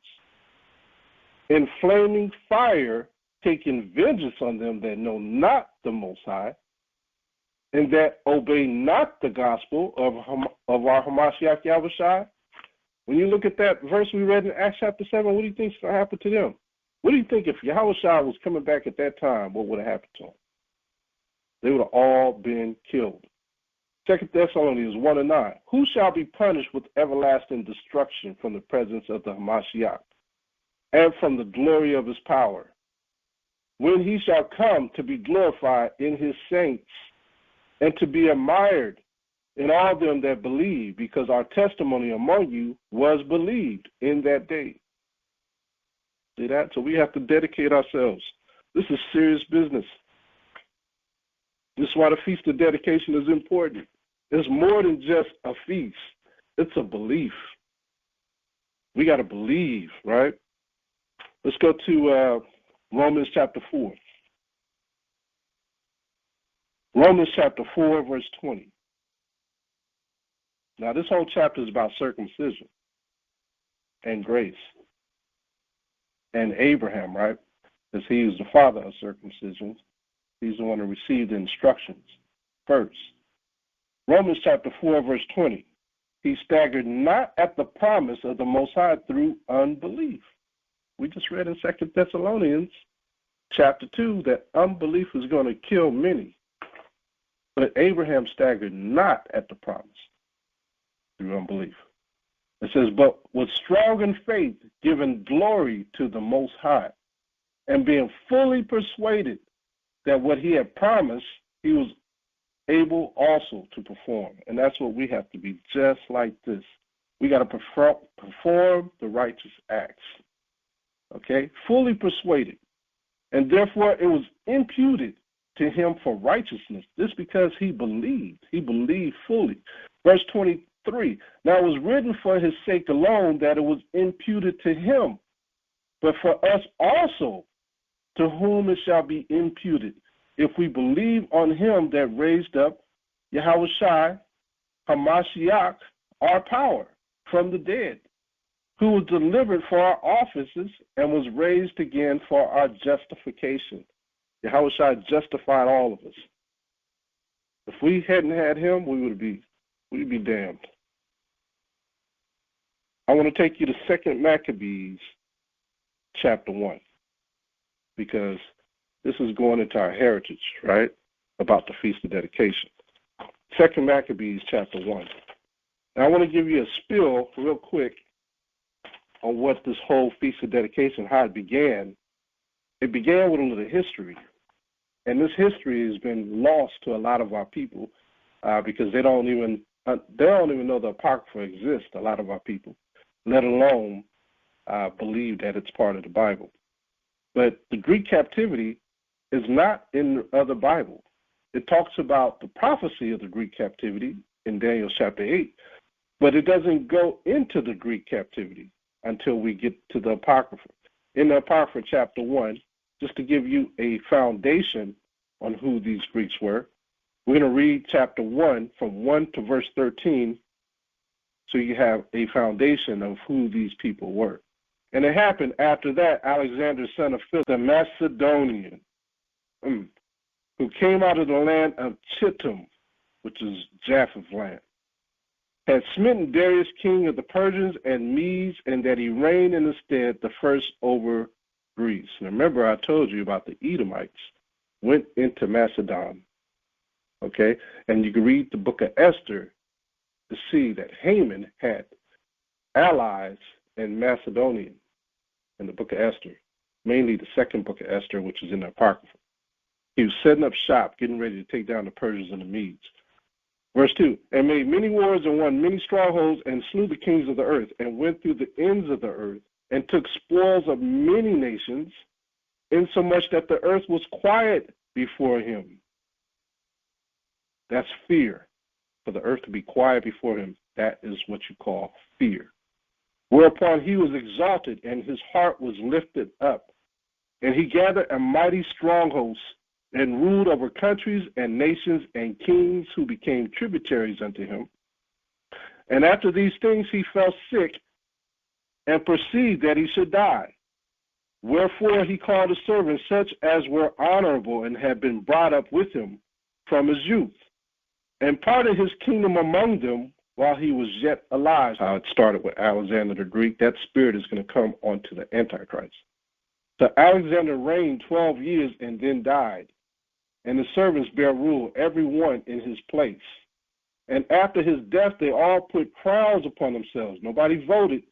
in flaming fire, taking vengeance on them that know not the Most High, and that obey not the gospel of our Hamashiach Yahawashi. When you look at that verse we read in Acts chapter 7, what do you think is going to happen to them? What do you think if Yahawashi was coming back at that time, what would have happened to them? They would have all been killed. 2 Thessalonians 1 and 9. Who shall be punished with everlasting destruction from the presence of the Hamashiach and from the glory of his power, when he shall come to be glorified in his saints and to be admired in all them that believe, because our testimony among you was believed in that day. See that? So we have to dedicate ourselves. This is serious business. This is why the Feast of Dedication is important. It's more than just a feast. It's a belief. We got to believe, right? Let's go to Romans chapter 4. Romans chapter 4, verse 20. Now, this whole chapter is about circumcision and grace. and Abraham, right? Because he is the father of circumcision. He's the one who received the instructions first. Romans chapter 4, verse 20. He staggered not at the promise of the Most High through unbelief. We just read in 2 Thessalonians chapter 2 that unbelief is going to kill many. But Abraham staggered not at the promise through unbelief. It says, but was strong in faith, giving glory to the Most High, and being fully persuaded that what he had promised, he was able also to perform. And that's what we have to be, just like this. We got to perform the righteous acts. Okay? Fully persuaded. And therefore it was imputed to him for righteousness. This because he believed. He believed fully. Verse 23. Now it was written for his sake alone that it was imputed to him, but for us also, to whom it shall be imputed, if we believe on him that raised up Yahawashi, Hamashiach, our power, from the dead, who was delivered for our offices and was raised again for our justification. Yahawashi justified all of us. If we hadn't had him, we'd be damned. I want to take you to 2 Maccabees Chapter 1, because this is going into our heritage, right, about the Feast of Dedication. 2 Maccabees Chapter 1. Now, I want to give you a spill real quick on what this whole Feast of Dedication, how it began. It began with a little history, and this history has been lost to a lot of our people because they don't even know the Apocrypha exists, a lot of our people, let alone believe that it's part of the Bible. But the Greek captivity is not in the other Bible. It talks about the prophecy of the Greek captivity in Daniel chapter 8, but it doesn't go into the Greek captivity until we get to the Apocrypha. In the Apocrypha chapter 1, just to give you a foundation on who these Greeks were, we're going to read chapter 1 from 1 to verse 13 so you have a foundation of who these people were. And it happened after that, Alexander, son of Philip, the Macedonian, who came out of the land of Chittim, which is Japheth's land, had smitten Darius, king of the Persians and Medes, and that he reigned in his stead the first over Greece. Now remember, I told you about the Edomites went into Macedon. Okay? And you can read the book of Esther to see that Haman had allies in Macedonia in the book of Esther, mainly the second book of Esther, which is in the Apocrypha. He was setting up shop, getting ready to take down the Persians and the Medes. Verse 2, and made many wars and won many strongholds and slew the kings of the earth and went through the ends of the earth and took spoils of many nations, insomuch that the earth was quiet before him. That's fear. For the earth to be quiet before him, that is what you call fear. Whereupon he was exalted, and his heart was lifted up. And he gathered a mighty strong host, and ruled over countries and nations and kings who became tributaries unto him. And after these things he fell sick, and perceived that he should die. Wherefore he called his servants, such as were honorable and had been brought up with him from his youth, and parted his kingdom among them while he was yet alive. How it started with Alexander the Greek. That spirit is going to come onto the Antichrist. So Alexander reigned 12 years and then died, and his servants bare rule, every one in his place. And after his death, they all put crowns upon themselves. Nobody voted.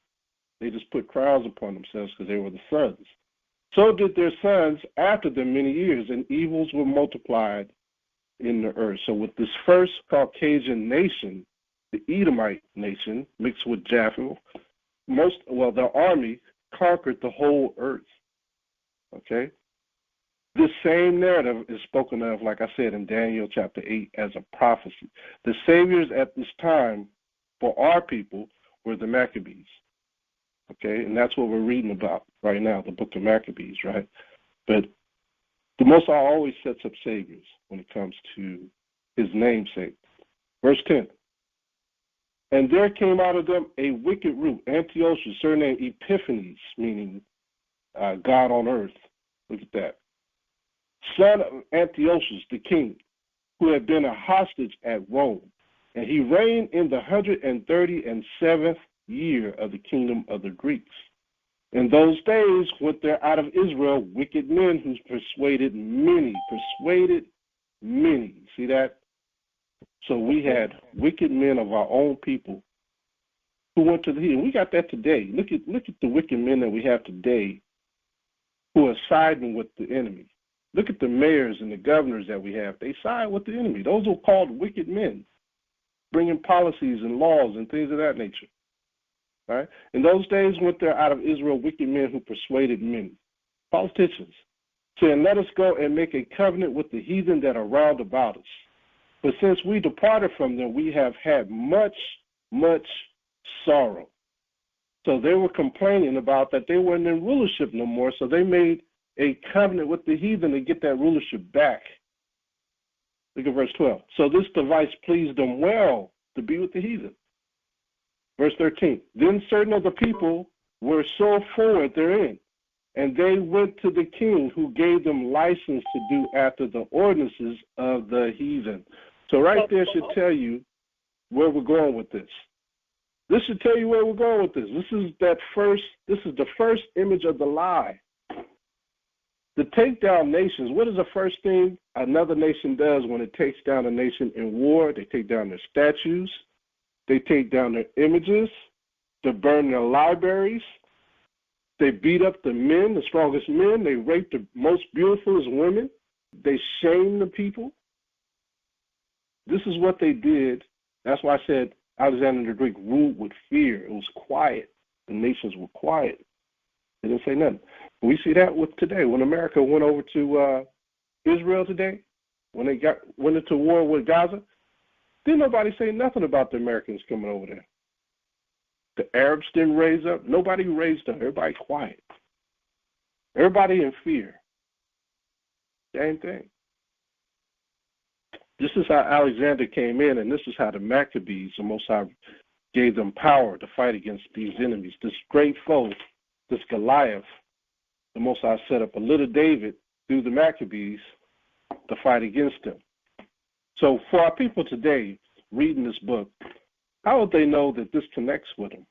They just put crowns upon themselves because they were the sons. So did their sons after them many years, and evils were multiplied in the earth. So with this first Caucasian nation, the Edomite nation, mixed with Japheth, their army conquered the whole earth. Okay? This same narrative is spoken of, like I said, in Daniel chapter 8 as a prophecy. The saviors at this time for our people were the Maccabees. Okay? And that's what we're reading about right now, the book of Maccabees, right? But the Most High always sets up saviors when it comes to his namesake. Verse 10. And there came out of them a wicked root, Antiochus, surnamed Epiphanes, meaning God on earth. Look at that. Son of Antiochus, the king, who had been a hostage at Rome, and he reigned in the 137th year of the kingdom of the Greeks. In those days went there out of Israel wicked men who persuaded many. See that? So we had wicked men of our own people who went to the heathen. We got that today. Look at the wicked men that we have today who are siding with the enemy. Look at the mayors and the governors that we have. They side with the enemy. Those are called wicked men, bringing policies and laws and things of that nature. Right? In those days went there out of Israel wicked men who persuaded many, politicians, saying, let us go and make a covenant with the heathen that are round about us. But since we departed from them, we have had much, much sorrow. So they were complaining about that they weren't in rulership no more, so they made a covenant with the heathen to get that rulership back. Look at verse 12. So this device pleased them well to be with the heathen. Verse 13, then certain of the people were so forward therein, and they went to the king, who gave them license to do after the ordinances of the heathen. So right there should tell you where we're going with this. This should tell you where we're going with this. This is the first image of the lie. To take down nations, what is the first thing another nation does when it takes down a nation in war? They take down their statues. They take down their images. They burn their libraries. They beat up the men, the strongest men. They rape the most beautiful women. They shame the people. This is what they did. That's why I said Alexander the Great ruled with fear. It was quiet. The nations were quiet. They didn't say nothing. We see that with today. When America went over to Israel today, when they went into war with Gaza, didn't nobody say nothing about the Americans coming over there. The Arabs didn't raise up. Nobody raised up. Everybody quiet. Everybody in fear. Same thing. This is how Alexander came in, and this is how the Maccabees, the Most High, gave them power to fight against these enemies. This great foe, this Goliath, the Most High set up a little David through the Maccabees to fight against him. So for our people today, reading this book, how would they know that this connects with them?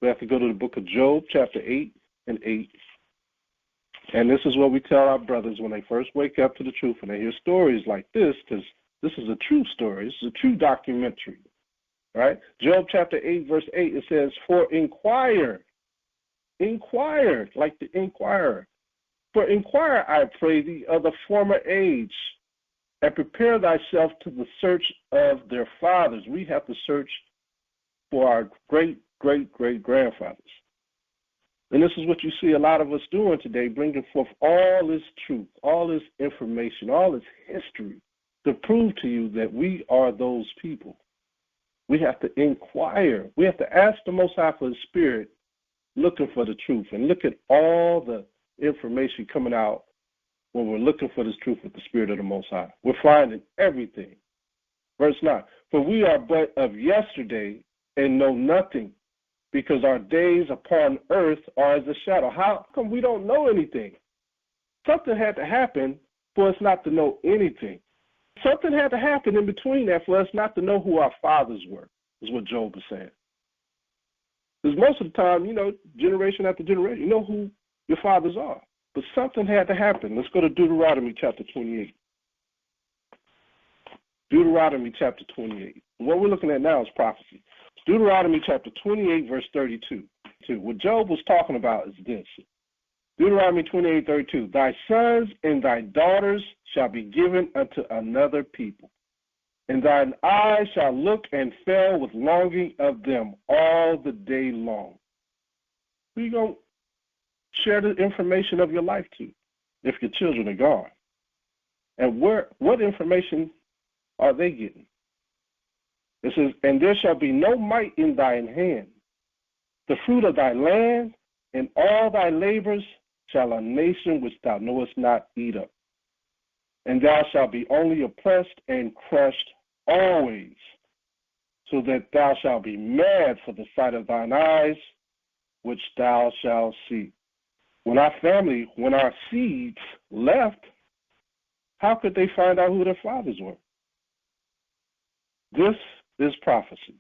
We have to go to the book of Job, chapter 8 and 8. And this is what we tell our brothers when they first wake up to the truth and they hear stories like this, because this is a true story. This is a true documentary. Right? Job chapter 8, verse 8, it says, for inquire, like the inquirer. For inquire, I pray thee, of the former age, and prepare thyself to the search of their fathers. We have to search for our great-great-great-grandfathers. And this is what you see a lot of us doing today, bringing forth all this truth, all this information, all this history to prove to you that we are those people. We have to inquire. We have to ask the Most High for the Spirit, looking for the truth, and look at all the information coming out when we're looking for this truth with the Spirit of the Most High. We're finding everything. Verse 9, for we are but of yesterday and know nothing, because our days upon earth are as a shadow. How come we don't know anything? Something had to happen for us not to know anything. Something had to happen in between that for us not to know who our fathers were, is what Job is saying. Because most of the time, generation after generation, you know who your fathers are. But something had to happen. Let's go to Deuteronomy chapter 28. Deuteronomy chapter 28. What we're looking at now is prophecy. Deuteronomy chapter 28, verse 32. What Job was talking about is this. Deuteronomy 28, 32. Thy sons and thy daughters shall be given unto another people, and thine eyes shall look and fail with longing of them all the day long. Who you going to share the information of your life to if your children are gone? And what information are they getting? It says, and there shall be no might in thine hand. The fruit of thy land and all thy labors shall a nation which thou knowest not eat up. And thou shalt be only oppressed and crushed always, so that thou shalt be mad for the sight of thine eyes, which thou shalt see. When our seeds left, how could they find out who their fathers were? This is prophecy.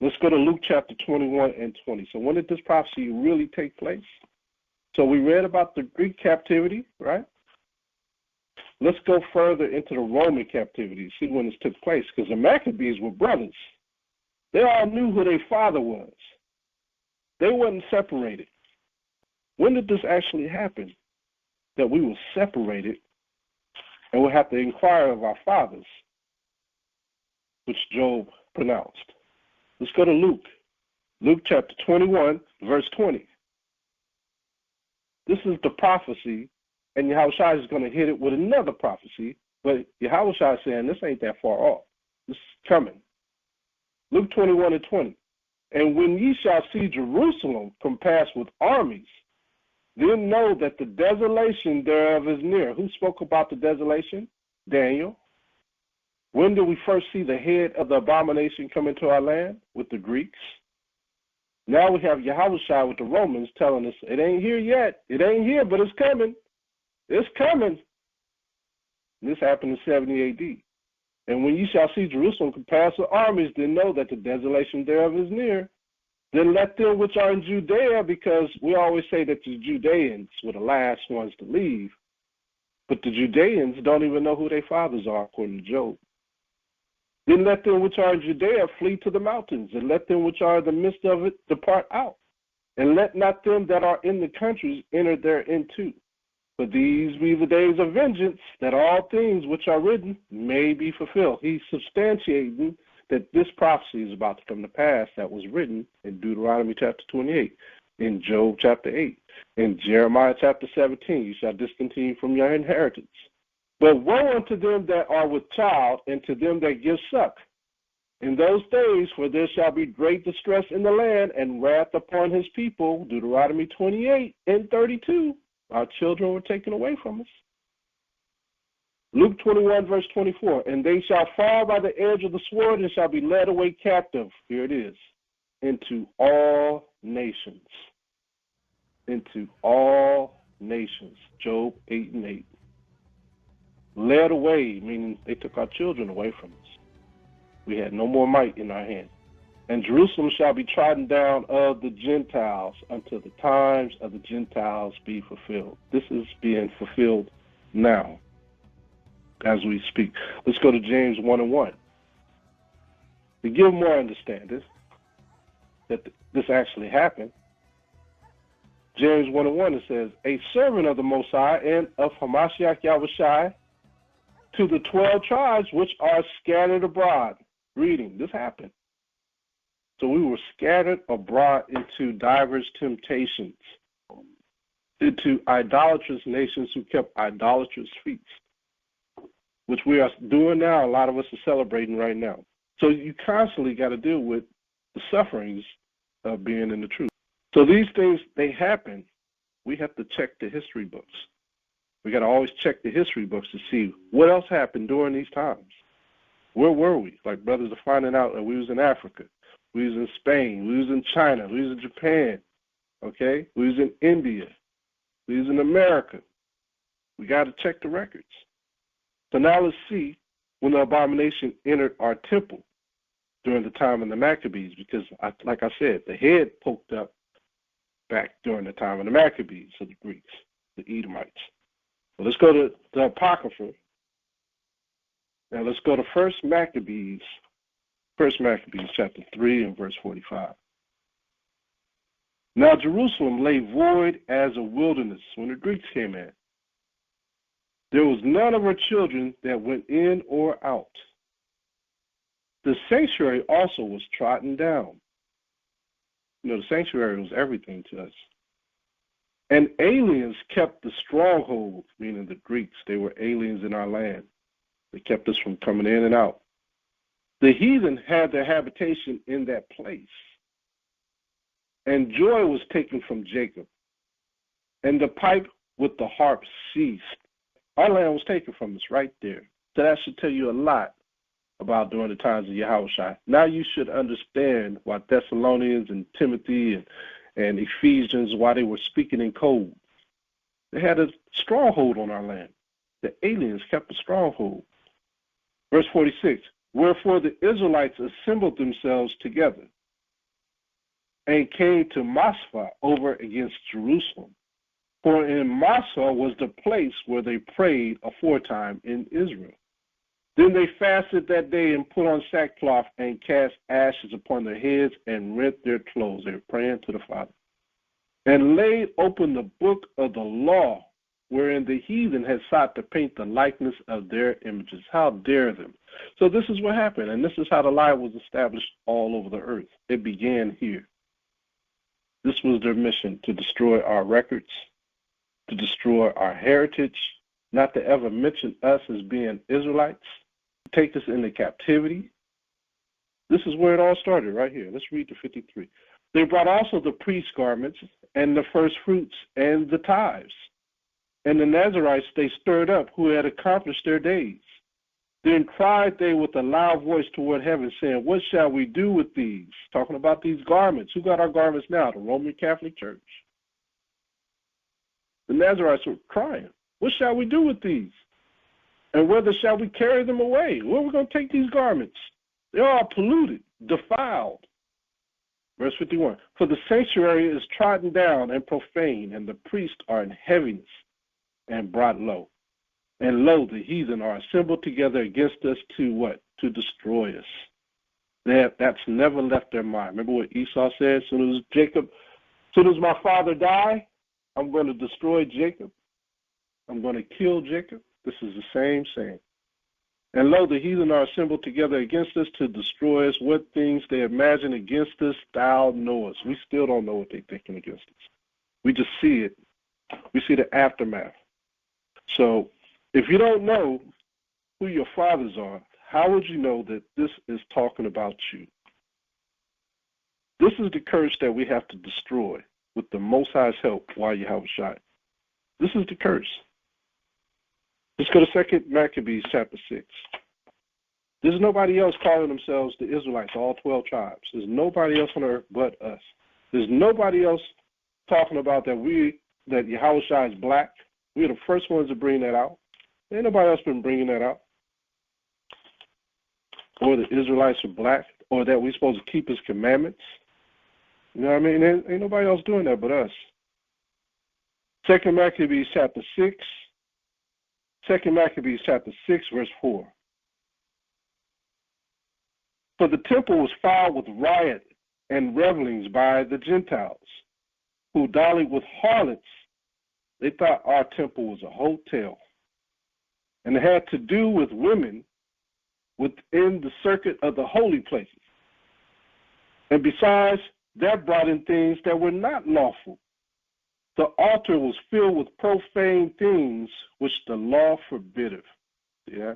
Let's go to Luke chapter 21 and 20. So when did this prophecy really take place? So we read about the Greek captivity, right? Let's go further into the Roman captivity, see when this took place, because the Maccabees were brothers. They all knew who their father was. They wasn't separated. When did this actually happen? That we were separated and we'll have to inquire of our fathers, which Job pronounced. Let's go to Luke. Luke chapter 21, verse 20. This is the prophecy, and Yahawashi is going to hit it with another prophecy, but Yahawashi is saying this ain't that far off. This is coming. Luke 21 and 20. And when ye shall see Jerusalem compassed with armies, then know that the desolation thereof is near. Who spoke about the desolation? Daniel. When did we first see the head of the abomination come into our land? With the Greeks. Now we have Yahawashi with the Romans telling us it ain't here yet. It ain't here, but it's coming. It's coming. And this happened in 70 A.D. And when ye shall see Jerusalem compassed with armies, then know that the desolation thereof is near. Then let them which are in Judea, because we always say that the Judeans were the last ones to leave, but the Judeans don't even know who their fathers are, according to Job. Then let them which are in Judea flee to the mountains, and let them which are in the midst of it depart out. And let not them that are in the countries enter thereinto. For these be the days of vengeance, that all things which are written may be fulfilled. He's substantiating that this prophecy is about to come to pass that was written in Deuteronomy chapter 28, in Job chapter 8, in Jeremiah chapter 17, you shall discontinue from your inheritance. But woe unto them that are with child, and to them that give suck. In those days, for there shall be great distress in the land, and wrath upon his people. Deuteronomy 28 and 32. Our children were taken away from us. Luke 21, verse 24. And they shall fall by the edge of the sword, and shall be led away captive. Here it is. Into all nations. Into all nations. Job 8 and 8. Led away, meaning they took our children away from us. We had no more might in our hand. And Jerusalem shall be trodden down of the Gentiles until the times of the Gentiles be fulfilled. This is being fulfilled now as we speak. Let's go to James 1 and 1. To give more understanding that this actually happened, James 1 and 1, it says, a servant of the Most High and of Hamashiach Yahawashi to the 12 tribes which are scattered abroad. Reading, this happened. So we were scattered abroad into diverse temptations, into idolatrous nations who kept idolatrous feasts, which we are doing now. A lot of us are celebrating right now. So you constantly got to deal with the sufferings of being in the truth. So these things, they happen. We have to check the history books. We got to always check the history books to see what else happened during these times. Where were we? Like brothers are finding out that we was in Africa. We was in Spain. We was in China. We was in Japan. Okay? We was in India. We was in America. We got to check the records. So now let's see when the abomination entered our temple during the time of the Maccabees, because, like I said, the head poked up back during the time of the Maccabees, of the Greeks, the Edomites. So let's go to the Apocrypha. Now let's go to 1 Maccabees Chapter 3 and verse 45. Now Jerusalem lay void as a wilderness when the Greeks came in. There was none of her children that went in or out. The sanctuary also was trodden down. You know, the sanctuary was everything to us. And aliens kept the stronghold, meaning the Greeks. They were aliens in our land. They kept us from coming in and out. The heathen had their habitation in that place. And joy was taken from Jacob. And the pipe with the harp ceased. Our land was taken from us right there. So that should tell you a lot about during the times of Yahawashi. Now you should understand why Thessalonians and Timothy and Ephesians, why they were speaking in code. They had a stronghold on our land. The aliens kept a stronghold. Verse 46, wherefore the Israelites assembled themselves together and came to Massah over against Jerusalem. For in Massah was the place where they prayed aforetime in Israel. Then they fasted that day and put on sackcloth and cast ashes upon their heads and rent their clothes. They were praying to the Father. And laid open the book of the law, wherein the heathen had sought to paint the likeness of their images. How dare them? So this is what happened, and this is how the lie was established all over the earth. It began here. This was their mission, to destroy our records, to destroy our heritage, not to ever mention us as being Israelites, to take us into captivity. This is where it all started, right here. Let's read the 53. They brought also the priest's garments and the first fruits and the tithes. And the Nazarites they stirred up, who had accomplished their days. Then cried they with a loud voice toward heaven, saying, what shall we do with these? Talking about these garments. Who got our garments now? The Roman Catholic Church. The Nazarites were crying, what shall we do with these? And whether shall we carry them away? Where are we going to take these garments? They're all polluted, defiled. Verse 51, for the sanctuary is trodden down and profane, and the priests are in heaviness and brought low. And lo, the heathen are assembled together against us to what? To destroy us. That's never left their mind. Remember what Esau said? As soon as my father die, I'm going to destroy Jacob. I'm going to kill Jacob. This is the same saying. And lo, the heathen are assembled together against us to destroy us. What things they imagine against us, thou knowest. We still don't know what they're thinking against us. We just see it. We see the aftermath. So if you don't know who your fathers are, how would you know that this is talking about you? This is the curse that we have to destroy with the Most High's help while Yahawashi. This is the curse. Let's go to 2 Maccabees Chapter 6. There's nobody else calling themselves the Israelites, all 12 tribes. There's nobody else on earth but us. There's nobody else talking about that Yahawashi is black. We're the first ones to bring that out. Ain't nobody else been bringing that out. Or the Israelites are black, or that we're supposed to keep his commandments. You know what I mean? Ain't nobody else doing that but us. 2 Maccabees Chapter 6. 2 Maccabees Chapter 6, verse 4. For the temple was fouled with riot and revelings by the Gentiles, who dallied with harlots. They thought our temple was a hotel. And it had to do with women within the circuit of the holy places. And besides, that brought in things that were not lawful. The altar was filled with profane things which the law forbiddeth. Yeah.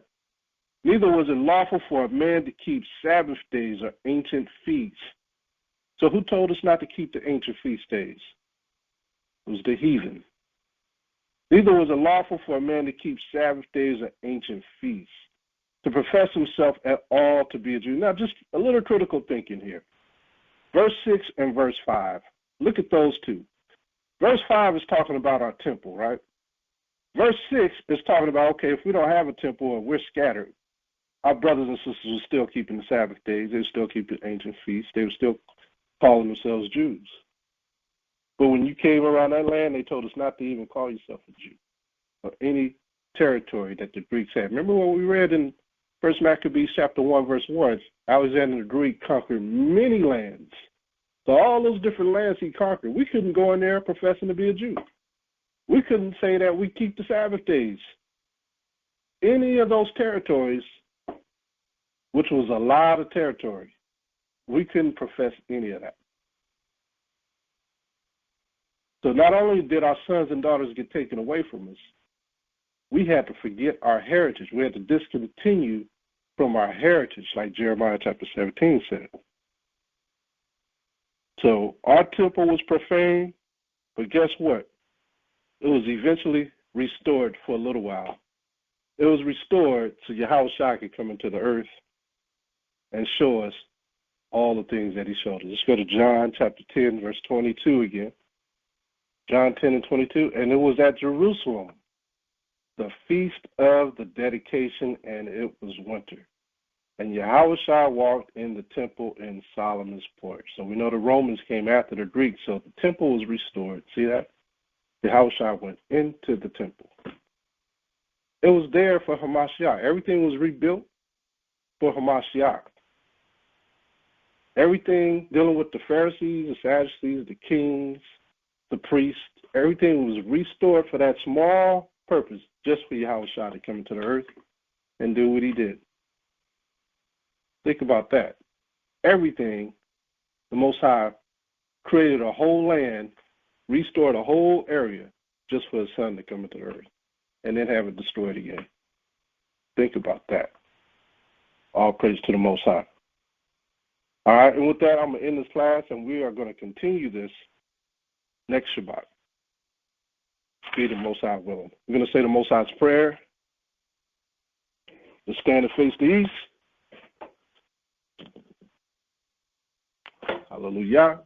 Neither was it lawful for a man to keep Sabbath days or ancient feasts. So who told us not to keep the ancient feast days? It was the heathen. Neither was it lawful for a man to keep Sabbath days or ancient feasts, to profess himself at all to be a Jew. Now, just a little critical thinking here. Verse 6 and verse 5. Look at those two. Verse 5 is talking about our temple, right? Verse 6 is talking about, okay, if we don't have a temple or we're scattered, our brothers and sisters were still keeping the Sabbath days. They were still keeping ancient feasts. They were still calling themselves Jews. But when you came around that land, they told us not to even call yourself a Jew or any territory that the Greeks had. Remember what we read in 1 Maccabees Chapter 1, verse 1? Alexander the Greek conquered many lands. So all those different lands he conquered, we couldn't go in there professing to be a Jew. We couldn't say that we keep the Sabbath days. Any of those territories, which was a lot of territory, we couldn't profess any of that. So not only did our sons and daughters get taken away from us, we had to forget our heritage. We had to discontinue from our heritage, like Jeremiah chapter 17 said. So our temple was profane, but guess what? It was eventually restored for a little while. It was restored so Yahawashi could come into the earth and show us all the things that he showed us. Let's go to John chapter 10, verse 22 again. John 10:22, and it was at Jerusalem, the feast of the dedication, and it was winter. And Yahawashi walked in the temple in Solomon's porch. So we know the Romans came after the Greeks, so the temple was restored. See that? Yahawashi went into the temple. It was there for Hamashiach. Everything was rebuilt for Hamashiach. Everything dealing with the Pharisees, the Sadducees, the kings, the priests, everything was restored for that small purpose, just for Yahawashi to come into the earth and do what he did. Think about that. Everything, the Most High created a whole land, restored a whole area just for his son to come into the earth and then have it destroyed again. Think about that. All praise to the Most High. All right, and with that, I'm going to end this class, and we are going to continue this next Shabbat. Be the Most High willing. We're going to say the Most High's prayer. Let's stand and face the east. Hallelujah.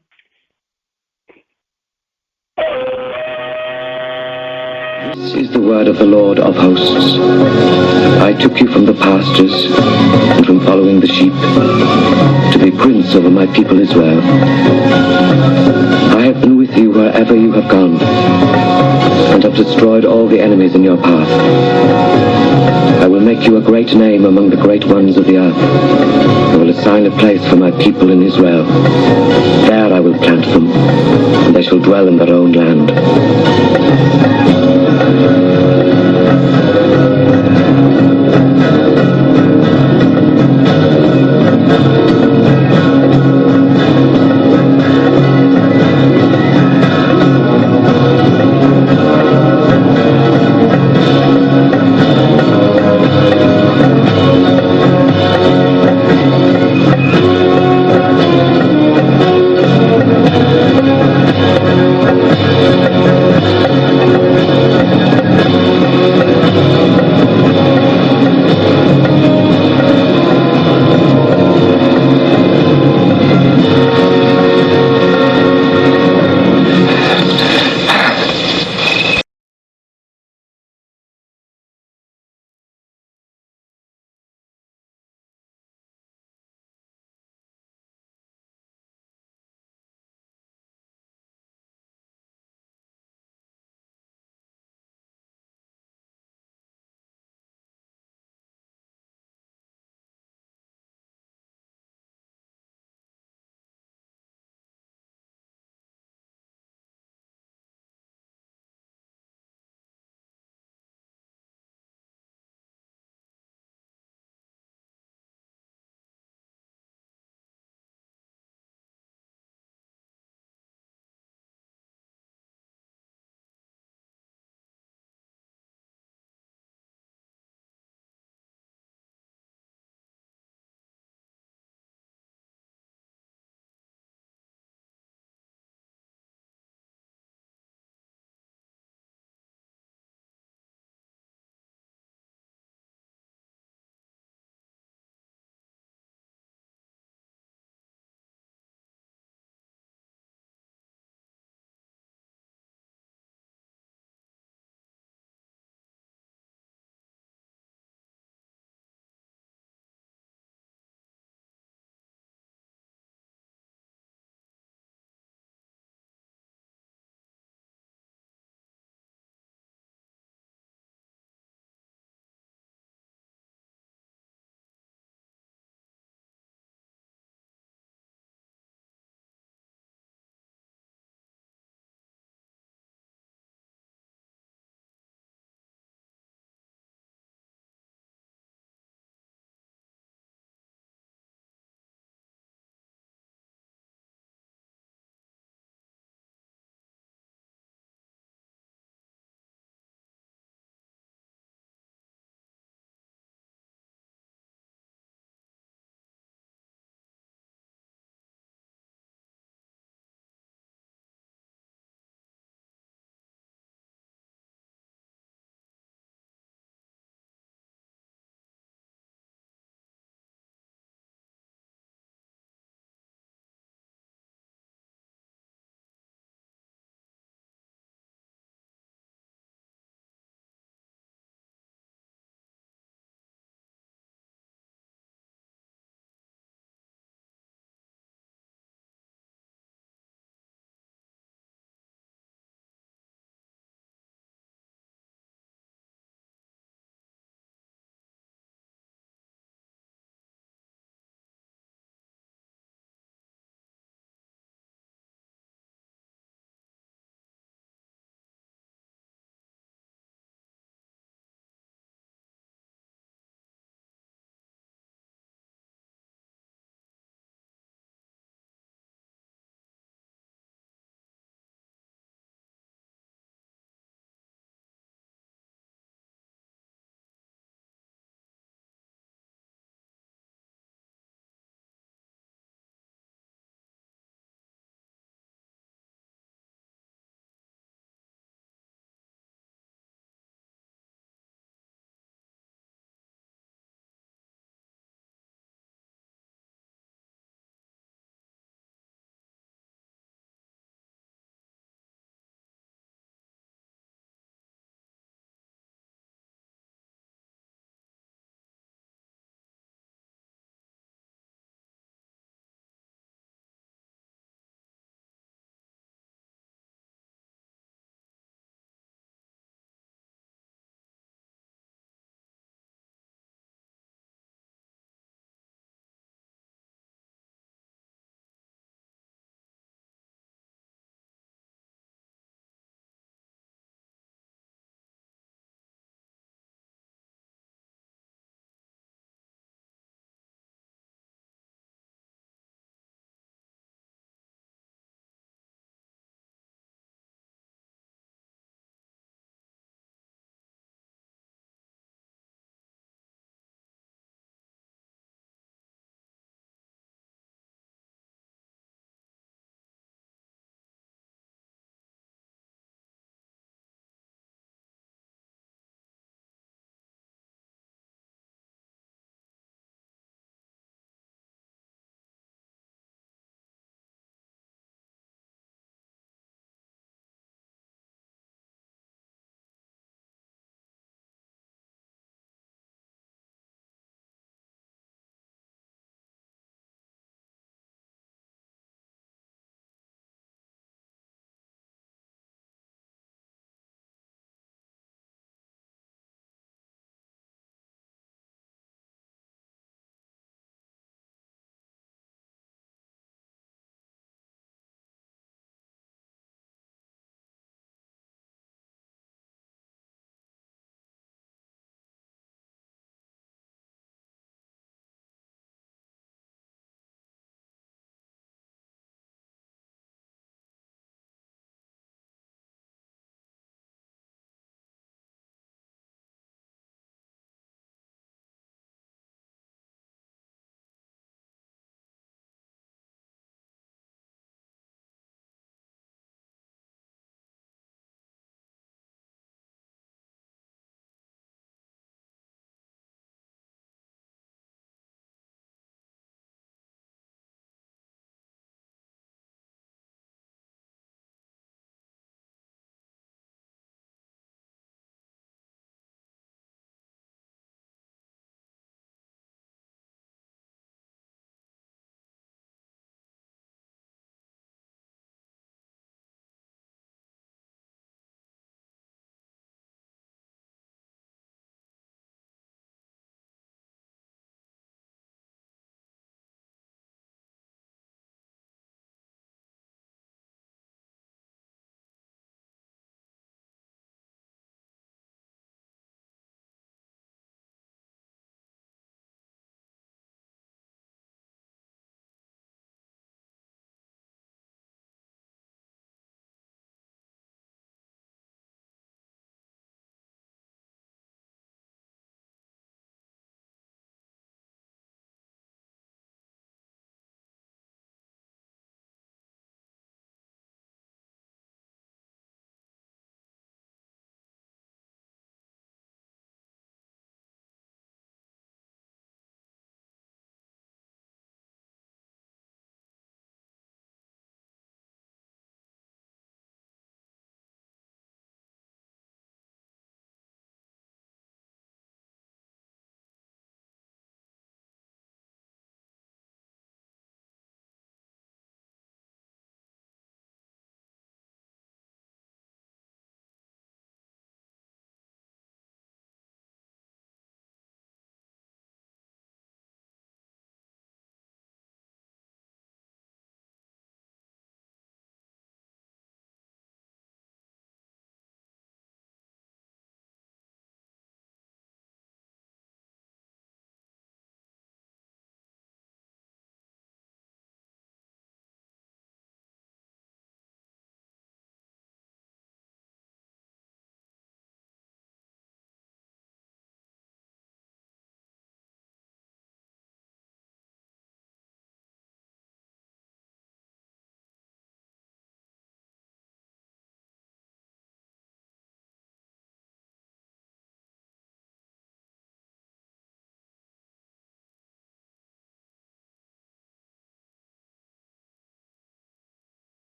This is the word of the Lord of hosts. I took you from the pastures and from following the sheep to be prince over my people Israel. I have been with you wherever you have gone and have destroyed all the enemies in your path. I will make you a great name among the great ones of the earth. I will assign a place for my people in Israel. There I will plant them, and they shall dwell in their own land.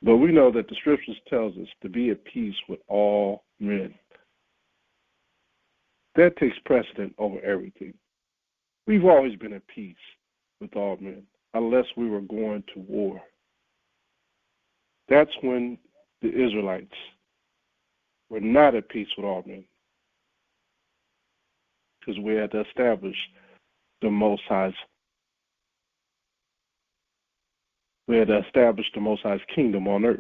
But we know that the Scriptures tells us to be at peace with all men. That takes precedent over everything. We've always been at peace with all men, unless we were going to war. That's when the Israelites were not at peace with all men, because we had to establish the Most High's. We had to establish the Most High's kingdom on earth.